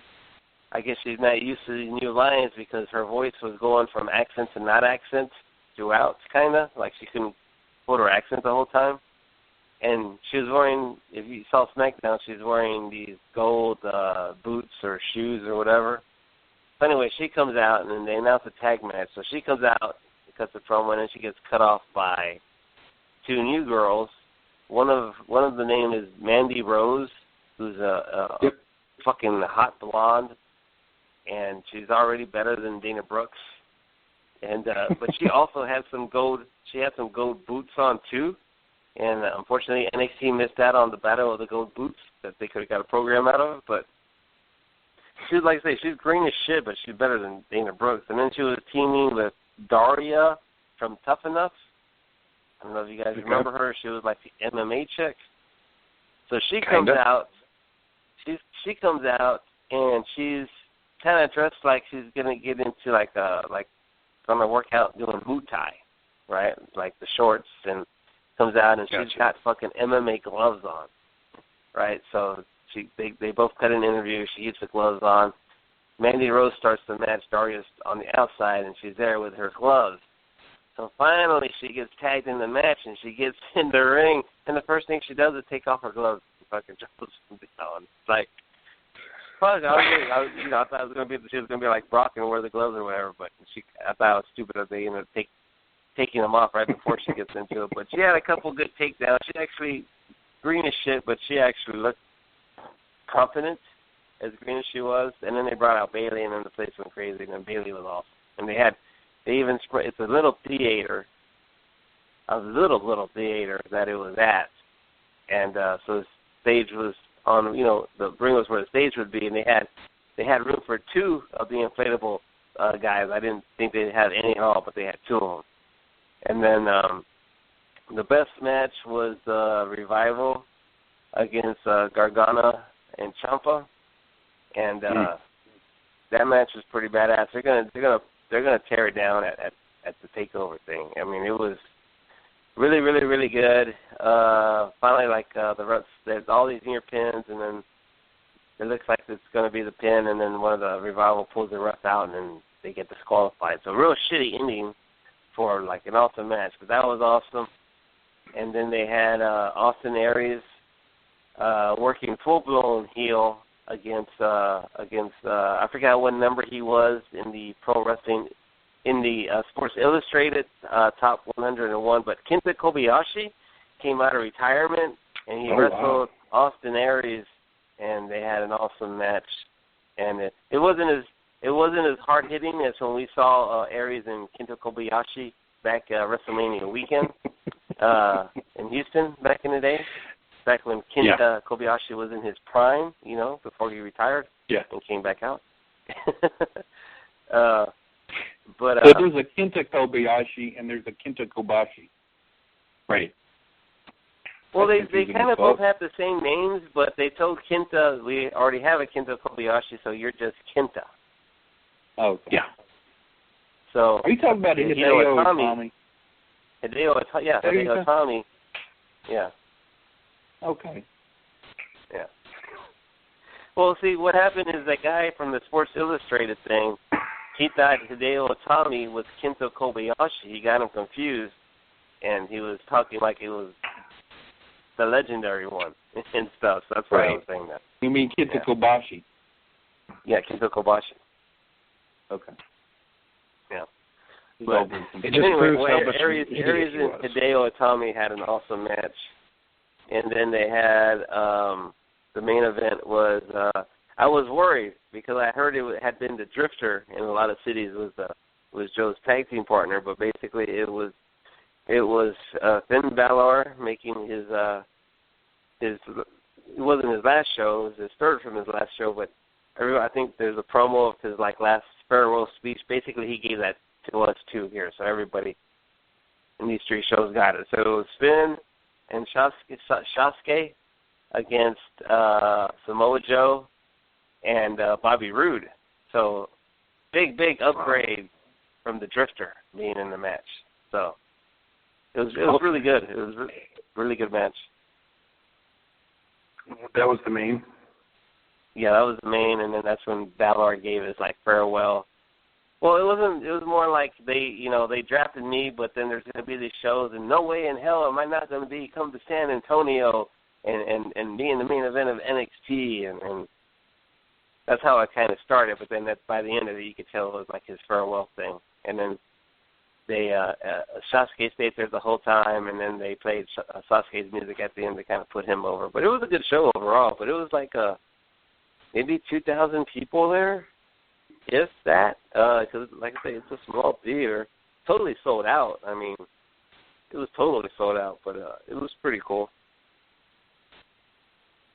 I guess she's not used to these new lines because her voice was going from accent to not accent throughout, kind of, like she couldn't hold her accent the whole time. And she was wearing, if you saw SmackDown, she was wearing these gold boots or shoes or whatever. So anyway, she comes out, and then they announce a tag match. So she comes out, cuts the promo, and then she gets cut off by two new girls. One of the name is Mandy Rose, who's a fucking hot blonde, and she's already better than Dana Brooks. And but she also had some gold. She had some gold boots on too. And unfortunately, NXT missed out on the battle of the gold boots that they could have got a program out of. But she was, like I say, she's green as shit, but she's better than Dana Brooks. And then she was teaming with Daria from Tough Enough. I don't know if you guys remember her. She was like the MMA chick. So she comes out. She comes out, and she's kind of dressed like she's gonna get into like gonna work out doing Muay Thai, right? Like the shorts, and comes out and she's got fucking MMA gloves on, right? So they both cut an interview. She gets the gloves on. Mandy Rose starts the match. Daria's on the outside, and she's there with her gloves. So finally she gets tagged in the match, and she gets in the ring, and the first thing she does is take off her gloves and fucking jumps down. It's like, fuck, I thought she was gonna be like Brock and wear the gloves or whatever, but I thought it was stupid that they ended up taking them off right before she gets into it. But she had a couple good takedowns. She actually, green as shit, but she actually looked confident, as green as she was. And then they brought out Bayley, and then the place went crazy, and then Bayley was awesome. And it's a little theater that it was at. And so the stage was on, the ring was where the stage would be, and they had room for two of the inflatable guys. I didn't think they had any at all, but they had two of them. And then the best match was Revival against Gargano and Ciampa, and that match was pretty badass. They're gonna tear it down at the takeover thing. I mean, it was really, really, really good. Finally, like the refs, there's all these near pins, and then it looks like it's gonna be the pin, and then one of the Revival pulls the ref out, and then they get disqualified. So real shitty ending for like an awesome match, but that was awesome. And then they had Austin Aries working full-blown heel against I forgot what number he was in the pro wrestling, in the Sports Illustrated top 101, but Kenta Kobayashi came out of retirement, and he wrestled Austin Aries, and they had an awesome match. And it wasn't as hard hitting as when we saw Aries and Kenta Kobayashi back WrestleMania weekend in Houston back in the day, back when Kenta Kobayashi was in his prime, before he retired and came back out. But
so there's a Kenta Kobayashi and there's a Kenta Kobashi. Right.
Well, they kind of both have the same names, but they told Kenta, we already have a Kenta Kobayashi, so you're just Kenta.
Oh, yeah.
So
are you talking about Hideo Itami?
Hideo Itami. Yeah.
Okay.
Yeah. Well, see, what happened is that guy from the Sports Illustrated thing, he thought Hideo Itami was Kenta Kobayashi. He got him confused, and he was talking like it was the legendary one and stuff. So that's why I was saying that.
You mean Kenta Kobashi?
Yeah, Kenta Kobashi.
Okay.
Yeah. But
it just proves how much
Aries and Hideo Itami had an awesome match. and then they had the main event was I was worried because I heard it had been the Drifter in a lot of cities was Joe's tag team partner, but basically it was Finn Balor making his it wasn't his last show, it was his third from his last show, but I think there's a promo of his last farewell speech. Basically he gave that to us too here, so everybody in these three shows got it. So it was Finn and Sasuke against Samoa Joe and Bobby Roode. So big upgrade from the Drifter being in the match. So it was really good. It was really good match.
That was the main?
Yeah, that was the main, and then that's when Balor gave his farewell. Well, it wasn't. It was more like they drafted me, but then there's going to be these shows, and no way in hell am I not going to come to San Antonio and be in the main event of NXT, and that's how it kind of started. But then by the end of it, you could tell it was his farewell thing, and then they Sasuke stayed there the whole time, and then they played Sasuke's music at the end to kind of put him over. But it was a good show overall. But it was maybe 2,000 people there. If that, because like I say, it's a small theater, totally sold out. I mean, it was totally sold out, but it was pretty cool.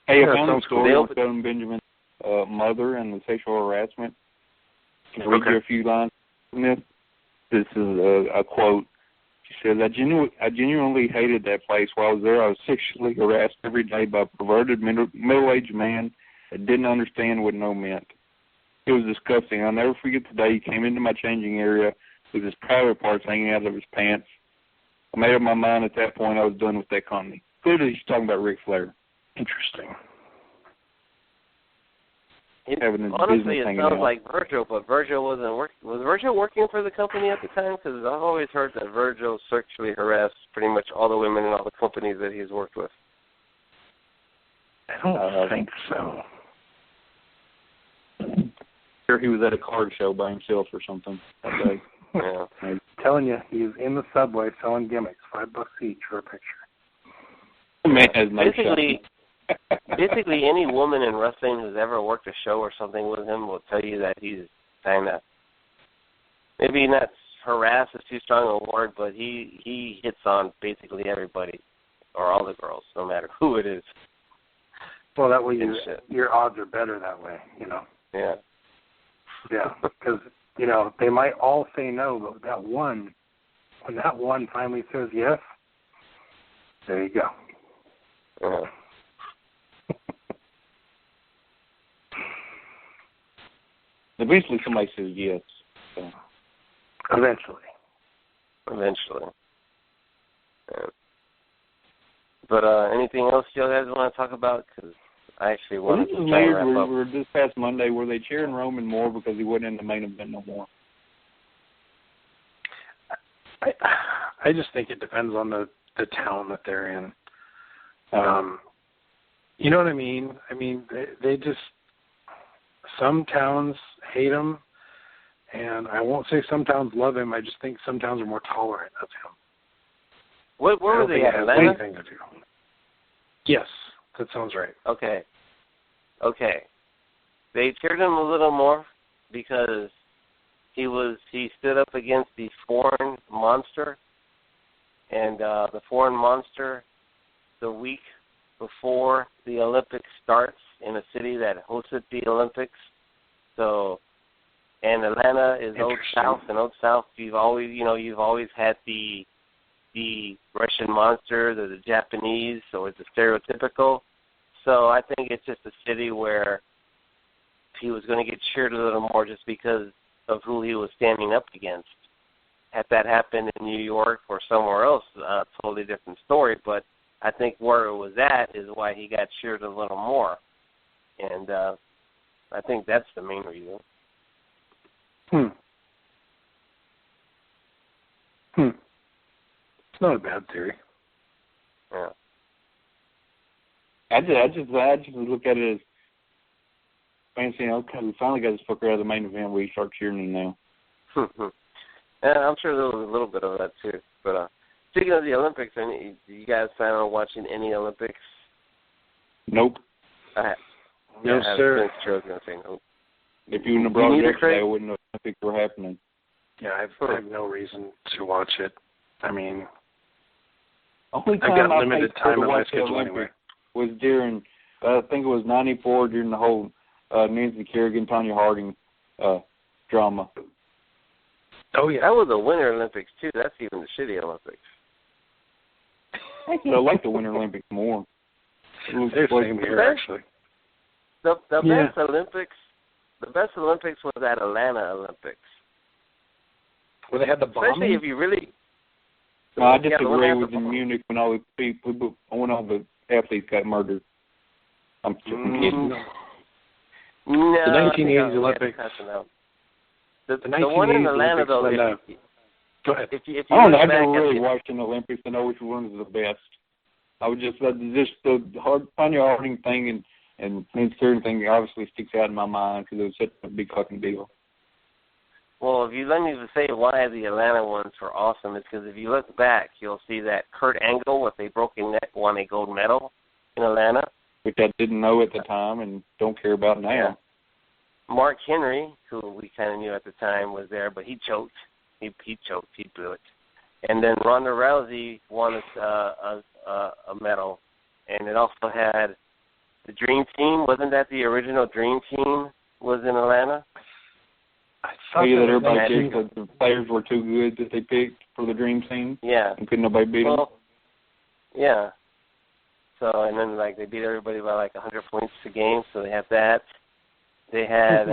Hey, I found a story on Shelton Benjamin's mother and the sexual harassment. Can I read you a few lines from this? This is a quote. She says, I genuinely hated that place. While I was there, I was sexually harassed every day by a perverted middle-aged man that didn't understand what no meant. It was disgusting. I'll never forget the day he came into my changing area with his private parts hanging out of his pants. I made up my mind at that point I was done with that company. Clearly, she's talking about Ric Flair.
Interesting.
Honestly, it sounds like Virgil, but Virgil wasn't working. Was Virgil working for the company at the time? Because I've always heard that Virgil sexually harassed pretty much all the women in all the companies that he's worked with.
I don't think so.
Sure, he was at a card show by himself or something that day.
Yeah.
I'm telling you, he's in the subway selling gimmicks, $5 each for a picture.
Man has no
Basically, any woman in wrestling who's ever worked a show or something with him will tell you that he's kind of, maybe not harass is too strong a word, but he hits on basically everybody or all the girls, no matter who it is.
Well, that way your odds are better that way,
Yeah.
Yeah, because, they might all say no, but when that one finally says yes, there you go.
Yeah.
Eventually somebody says yes. So.
Eventually.
Yeah. But anything else you guys want to talk about? Because I actually wanted to try and wrap up.
Were this past Monday, were they cheering Roman more because he wasn't in the main event no more?
I just think it depends on the town that they're in. You know what I mean? I mean, they just, some towns hate him, and I won't say some towns love him. I just think some towns are more tolerant of him.
Where were they at? Atlanta?
Anything to do. Yes, that sounds right.
Okay. They cheered him a little more because he stood up against the foreign monster, and the foreign monster, the week before the Olympics starts in a city that hosted the Olympics. So, and Atlanta is Old South, and Old South, you've always had the Russian monster, the Japanese, or the stereotypical. So I think it's just a city where he was going to get cheered a little more just because of who he was standing up against. Had that happened in New York or somewhere else, totally different story. But I think where it was at is why he got cheered a little more. And I think that's the main reason.
It's not a bad theory.
Yeah.
I just look at it as fancy. Okay, we finally got this fucker out of the main event. We start cheering him now.
Yeah, I'm sure there was a little bit of that too. But Speaking of the Olympics, do you guys plan on watching any Olympics?
Nope.
No, sir.
If you wouldn't have brought it up today, I wouldn't know Olympics were happening.
Yeah, I have no reason to watch it. I mean,
only time
I've got limited time in my schedule anyway.
Was during, I think it was '94 during the whole Nancy Kerrigan, Tonya Harding drama.
Oh yeah, that was the Winter Olympics too. That's even the shitty Olympics.
Actually, I like the Winter Olympics more.
They're same here, actually.
The best Olympics was that Atlanta Olympics.
Where they had the bombing?
Especially if you really...
I disagree with in Munich when all the athletes got murdered. I'm kidding.
No,
the 1980s Olympics.
The one in Atlanta, though...
Go ahead.
I don't know. I've never really watched an Olympics to know which one is the best. I would just the Tonya Harding thing and Nancy Kerrigan thing obviously sticks out in my mind because it was such a big fucking deal.
Well, if you let me say why the Atlanta ones were awesome, it's because if you look back, you'll see that Kurt Angle with a broken neck won a gold medal in Atlanta.
Which I didn't know at the time and don't care about now.
Yeah. Mark Henry, who we kind of knew at the time, was there, but he choked. He choked. He blew it. And then Ronda Rousey won a medal. And it also had the Dream Team. Wasn't that the original Dream Team was in Atlanta?
I thought that everybody did because the players were too good that they picked for the Dream Team.
Yeah.
And couldn't nobody beat them.
Yeah. So, and then, they beat everybody by, 100 points a game, so they had that. They had,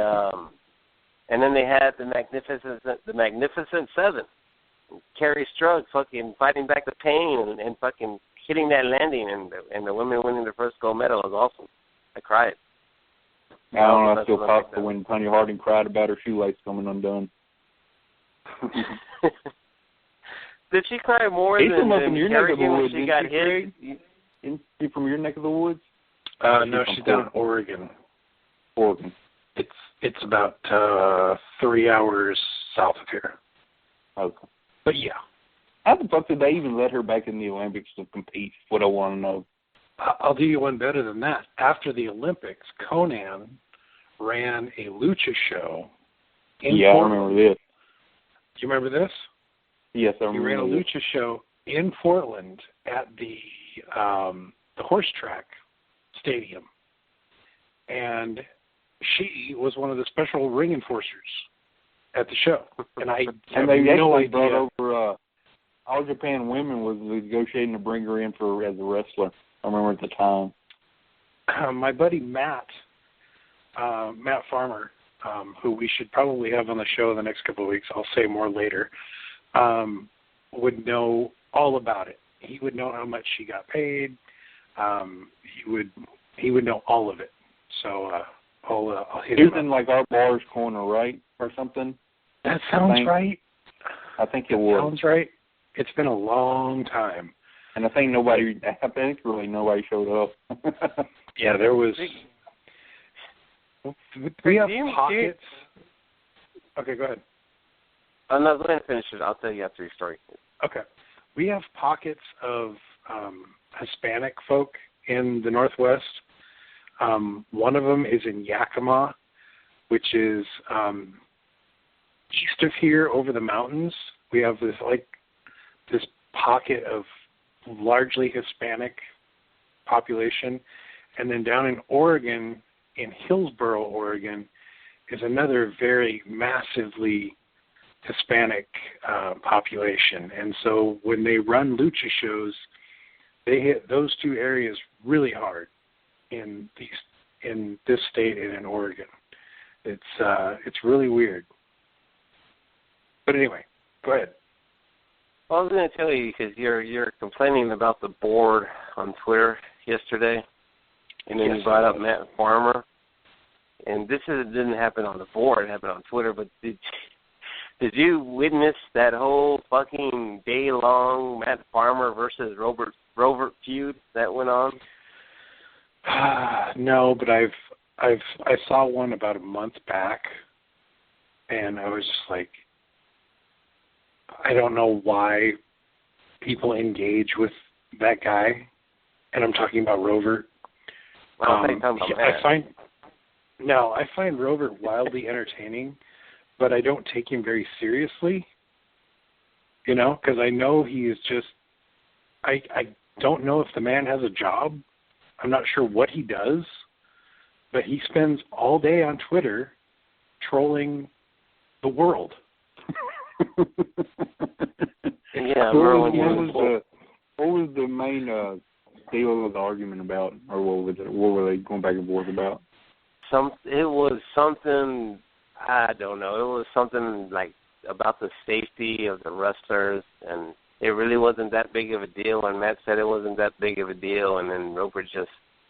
and then they had the Magnificent Seven. Kerry Strug fucking fighting back the pain and fucking hitting that landing, and the women winning their first gold medal was awesome. I cried.
I don't know. I still pop when Tonya Harding cried about her shoelace coming undone.
Did she cry more than Kerrigan when she got hit?
Isn't she from your neck of the woods?
No, she's down in Oregon.
Oregon.
It's about 3 hours south of here.
Okay.
But yeah.
How the fuck did they even let her back in the Olympics to compete? What I want to know.
I'll do you one better than that. After the Olympics, Conan ran a lucha show in Portland.
I remember this.
Do you remember this?
Yes, I remember.
He ran a lucha show in Portland at the horse track stadium. And she was one of the special ring enforcers at the show. And I have no idea.
Brought over, All Japan Women was negotiating to bring her in as a wrestler. I remember at the time.
My buddy Matt Farmer, who we should probably have on the show in the next couple of weeks, I'll say more later, would know all about it. He would know how much she got paid. He would know all of it. So I'll hit him up.
In our bar's corner, right, or something.
That sounds right.
I think it was.
Sounds right. It's been a long time.
And I think really nobody showed up.
Yeah, there was. We have pockets. Okay, go ahead.
No, go ahead and finish it. I'll tell you after your story.
Okay. We have pockets of Hispanic folk in the Northwest. One of them is in Yakima, which is east of here over the mountains. We have this pocket of largely Hispanic population. And then down in Oregon, in Hillsboro, Oregon, is another very massively Hispanic population. And so when they run lucha shows, they hit those two areas really hard in this state and in Oregon. It's really weird. But anyway, go ahead.
Well, I was going to tell you because you're complaining about the board on Twitter yesterday, and then you brought up Matt Farmer, and didn't happen on the board; it happened on Twitter. But did you witness that whole fucking day-long Matt Farmer versus Robert feud that went on?
No, but I saw one about a month back, and I was just like, I don't know why people engage with that guy, and I'm talking about Rover. I find Rover wildly entertaining, but I don't take him very seriously, because I know he is just, I don't know if the man has a job. I'm not sure what he does, but he spends all day on Twitter trolling the world.
Yeah,
what was the main deal of the argument about, or what were they going back and forth about?
It was something, I don't know. It was something like about the safety of the wrestlers, and it really wasn't that big of a deal. And Matt said it wasn't that big of a deal, and then Roper just,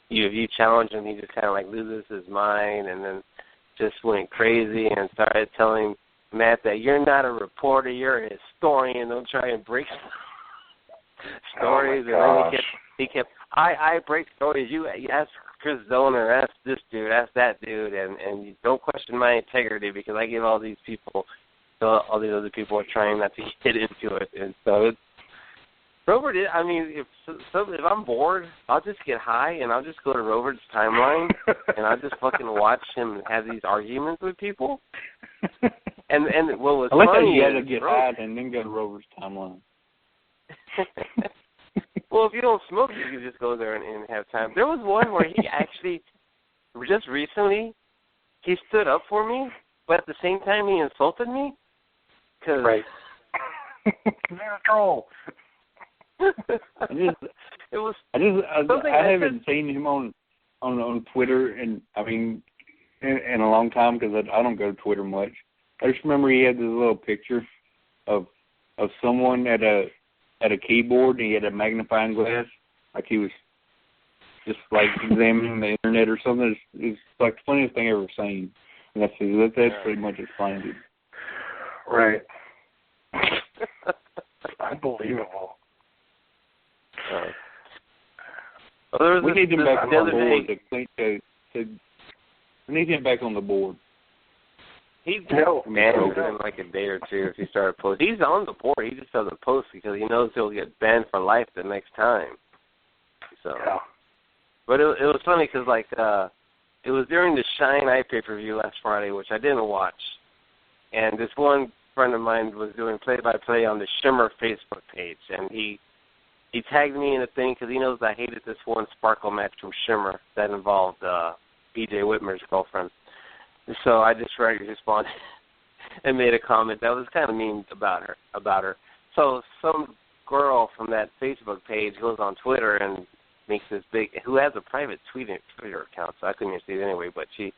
if you challenge him, he just kind of like loses his mind, and then just went crazy and started telling Matt that you're not a reporter, you're a historian. Don't try and break stories.
Oh,
and then he kept, I break stories. You ask Chris Zoner, ask this dude, ask that dude, and you don't question my integrity because I give all these people, all these other people are trying not to get into it. And so Robert, I mean, if I'm bored, I'll just get high and I'll just go to Robert's timeline and I'll just fucking watch him have these arguments with people. And what was funny
you had to get high and then go to Robert's timeline.
Well, if you don't smoke, you can just go there and have time. There was one where he actually, just recently, he stood up for me, but at the same time he insulted me.
Right. He's a troll.
I haven't seen him on Twitter, and I mean, in a long time because I don't go to Twitter much. I just remember he had this little picture of someone at a keyboard, and he had a magnifying glass, like he was just like examining the internet or something. It's like the funniest thing I've ever seen. And that's pretty much explained it.
Right. Unbelievable.
We need him back on the board. We need him back on the board.
He's in like a day or two if he started posting. He's on the board. He just doesn't post because he knows he'll get banned for life the next time. So, yeah. But it was funny because it was during the Shine Eye pay-per-view last Friday, which I didn't watch, and this one friend of mine was doing play-by-play on the Shimmer Facebook page, and he tagged me in a thing because he knows I hated this one Sparkle match from Shimmer that involved B.J. Whitmer's girlfriend. So I just responded and made a comment that was kind of mean about her. So some girl from that Facebook page goes on Twitter and makes this big, who has a private Twitter account, so I couldn't even see it anyway, but she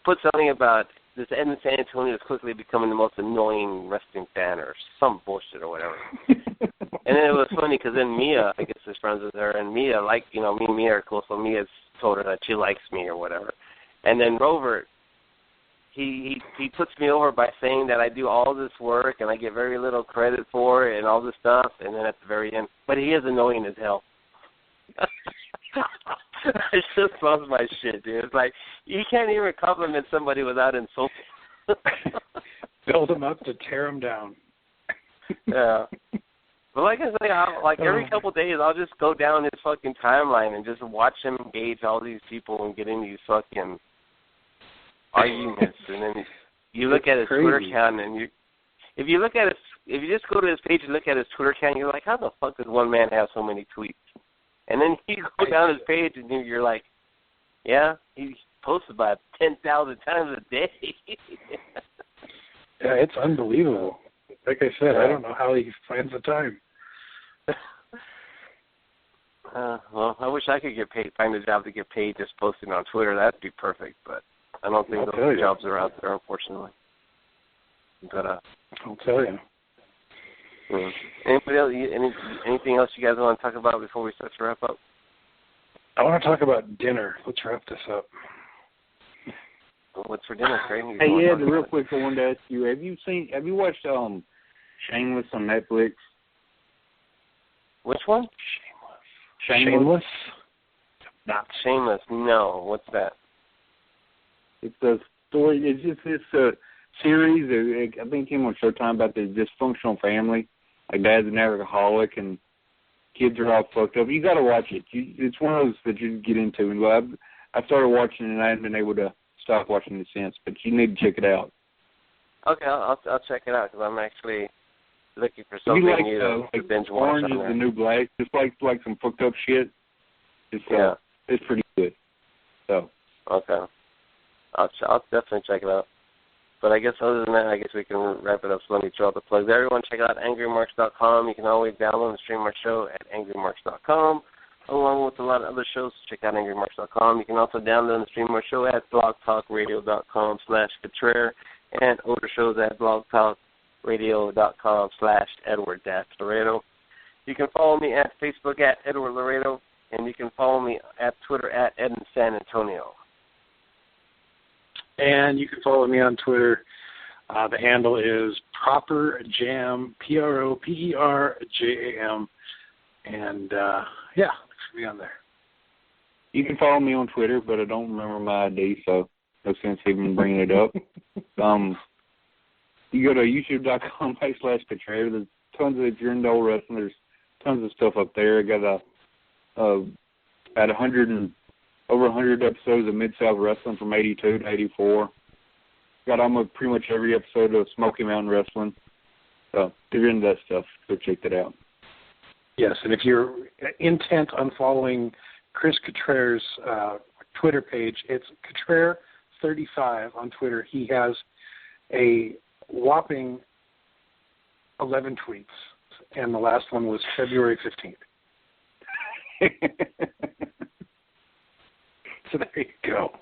put something about this Edmond San Antonio is quickly becoming the most annoying wrestling fan or some bullshit or whatever. And then it was funny because then Mia, I guess, is friends with her, and Mia, me and Mia are close, so Mia told her that she likes me or whatever. And then Rover, he puts me over by saying that I do all this work and I get very little credit for it and all this stuff, and then at the very end, but he is annoying as hell. I just lost my shit, dude. It's like, you can't even compliment somebody without insulting.
Build them up to tear them down.
Yeah. But like I say, every couple of days, I'll just go down his fucking timeline and just watch him engage all these people and get in these fucking arguments. And then you look at his Twitter account, and if you just go to his page and look at his Twitter account, you're like, how the fuck does one man have so many tweets? And then you go down his page, and you're like, yeah, he posts about 10,000 times a day.
Yeah, it's unbelievable. Like I said, I don't know how he finds the time.
Well, I wish I could find a job to get paid just posting on Twitter. That'd be perfect, but I don't think those jobs are out there, unfortunately. But
I'll tell you.
Anybody else? Anything else you guys want to talk about before we start to wrap up?
I want to talk about dinner. Let's wrap this up.
What's for dinner, Craig?
Hey, yeah, real quick, I wanted to ask you: Have you watched Shameless on Netflix?
Which one?
Shameless.
Not Shameless. No. What's that?
It's a story. It's a series. I think it came on Showtime about the dysfunctional family. Like, dad's an alcoholic, and kids are all fucked up. You got to watch it. It's one of those that you get into. And I started watching it, and I haven't been able to stop watching it since. But you need to check it out.
Okay, I'll check it out because I'm actually looking for something new to binge watch.
Orange is the New Black. Just like some fucked up shit. It's pretty good. So.
Okay. I'll definitely check it out. But I guess other than that, I guess we can wrap it up. So let me throw out the plugs. Everyone, check out AngryMarks.com. You can always download and stream our show at AngryMarks.com, along with a lot of other shows. Check out AngryMarks.com. You can also download and stream our show at blogtalkradio.com/Contreras and older shows at blogtalkradio.com/Edward-Laredo. You can follow me at Facebook at Edward Laredo, and you can follow me at Twitter at Ed in San Antonio.
And you can follow me on Twitter. The handle is ProperJam, ProperJam. And, look for me on there.
You can follow me on Twitter, but I don't remember my ID, so no sense even bringing it up. You go to youtube.com/Contreras. There's tons of, if you're into old wrestling, there's tons of stuff up there. I got about 100 over 100 episodes of Mid-South Wrestling from 82 to 84. Got almost pretty much every episode of Smoky Mountain Wrestling. So if you're into that stuff, go check that out.
Yes, and if you're intent on following Chris Contreras' Twitter page, it's Contreras35 on Twitter. He has a whopping 11 tweets, and the last one was February 15th. So there you go.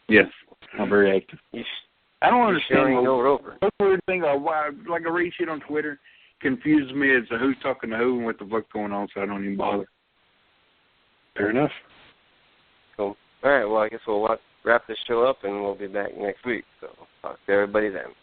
Yes, I'm very active. I don't understand
the
weird thing. Like I read shit on Twitter, confuses me as to who's talking to who and what the fuck's going on, so I don't even bother.
Fair enough.
Cool. All right, well, I guess we'll wrap this show up, and we'll be back next week. So talk to everybody then.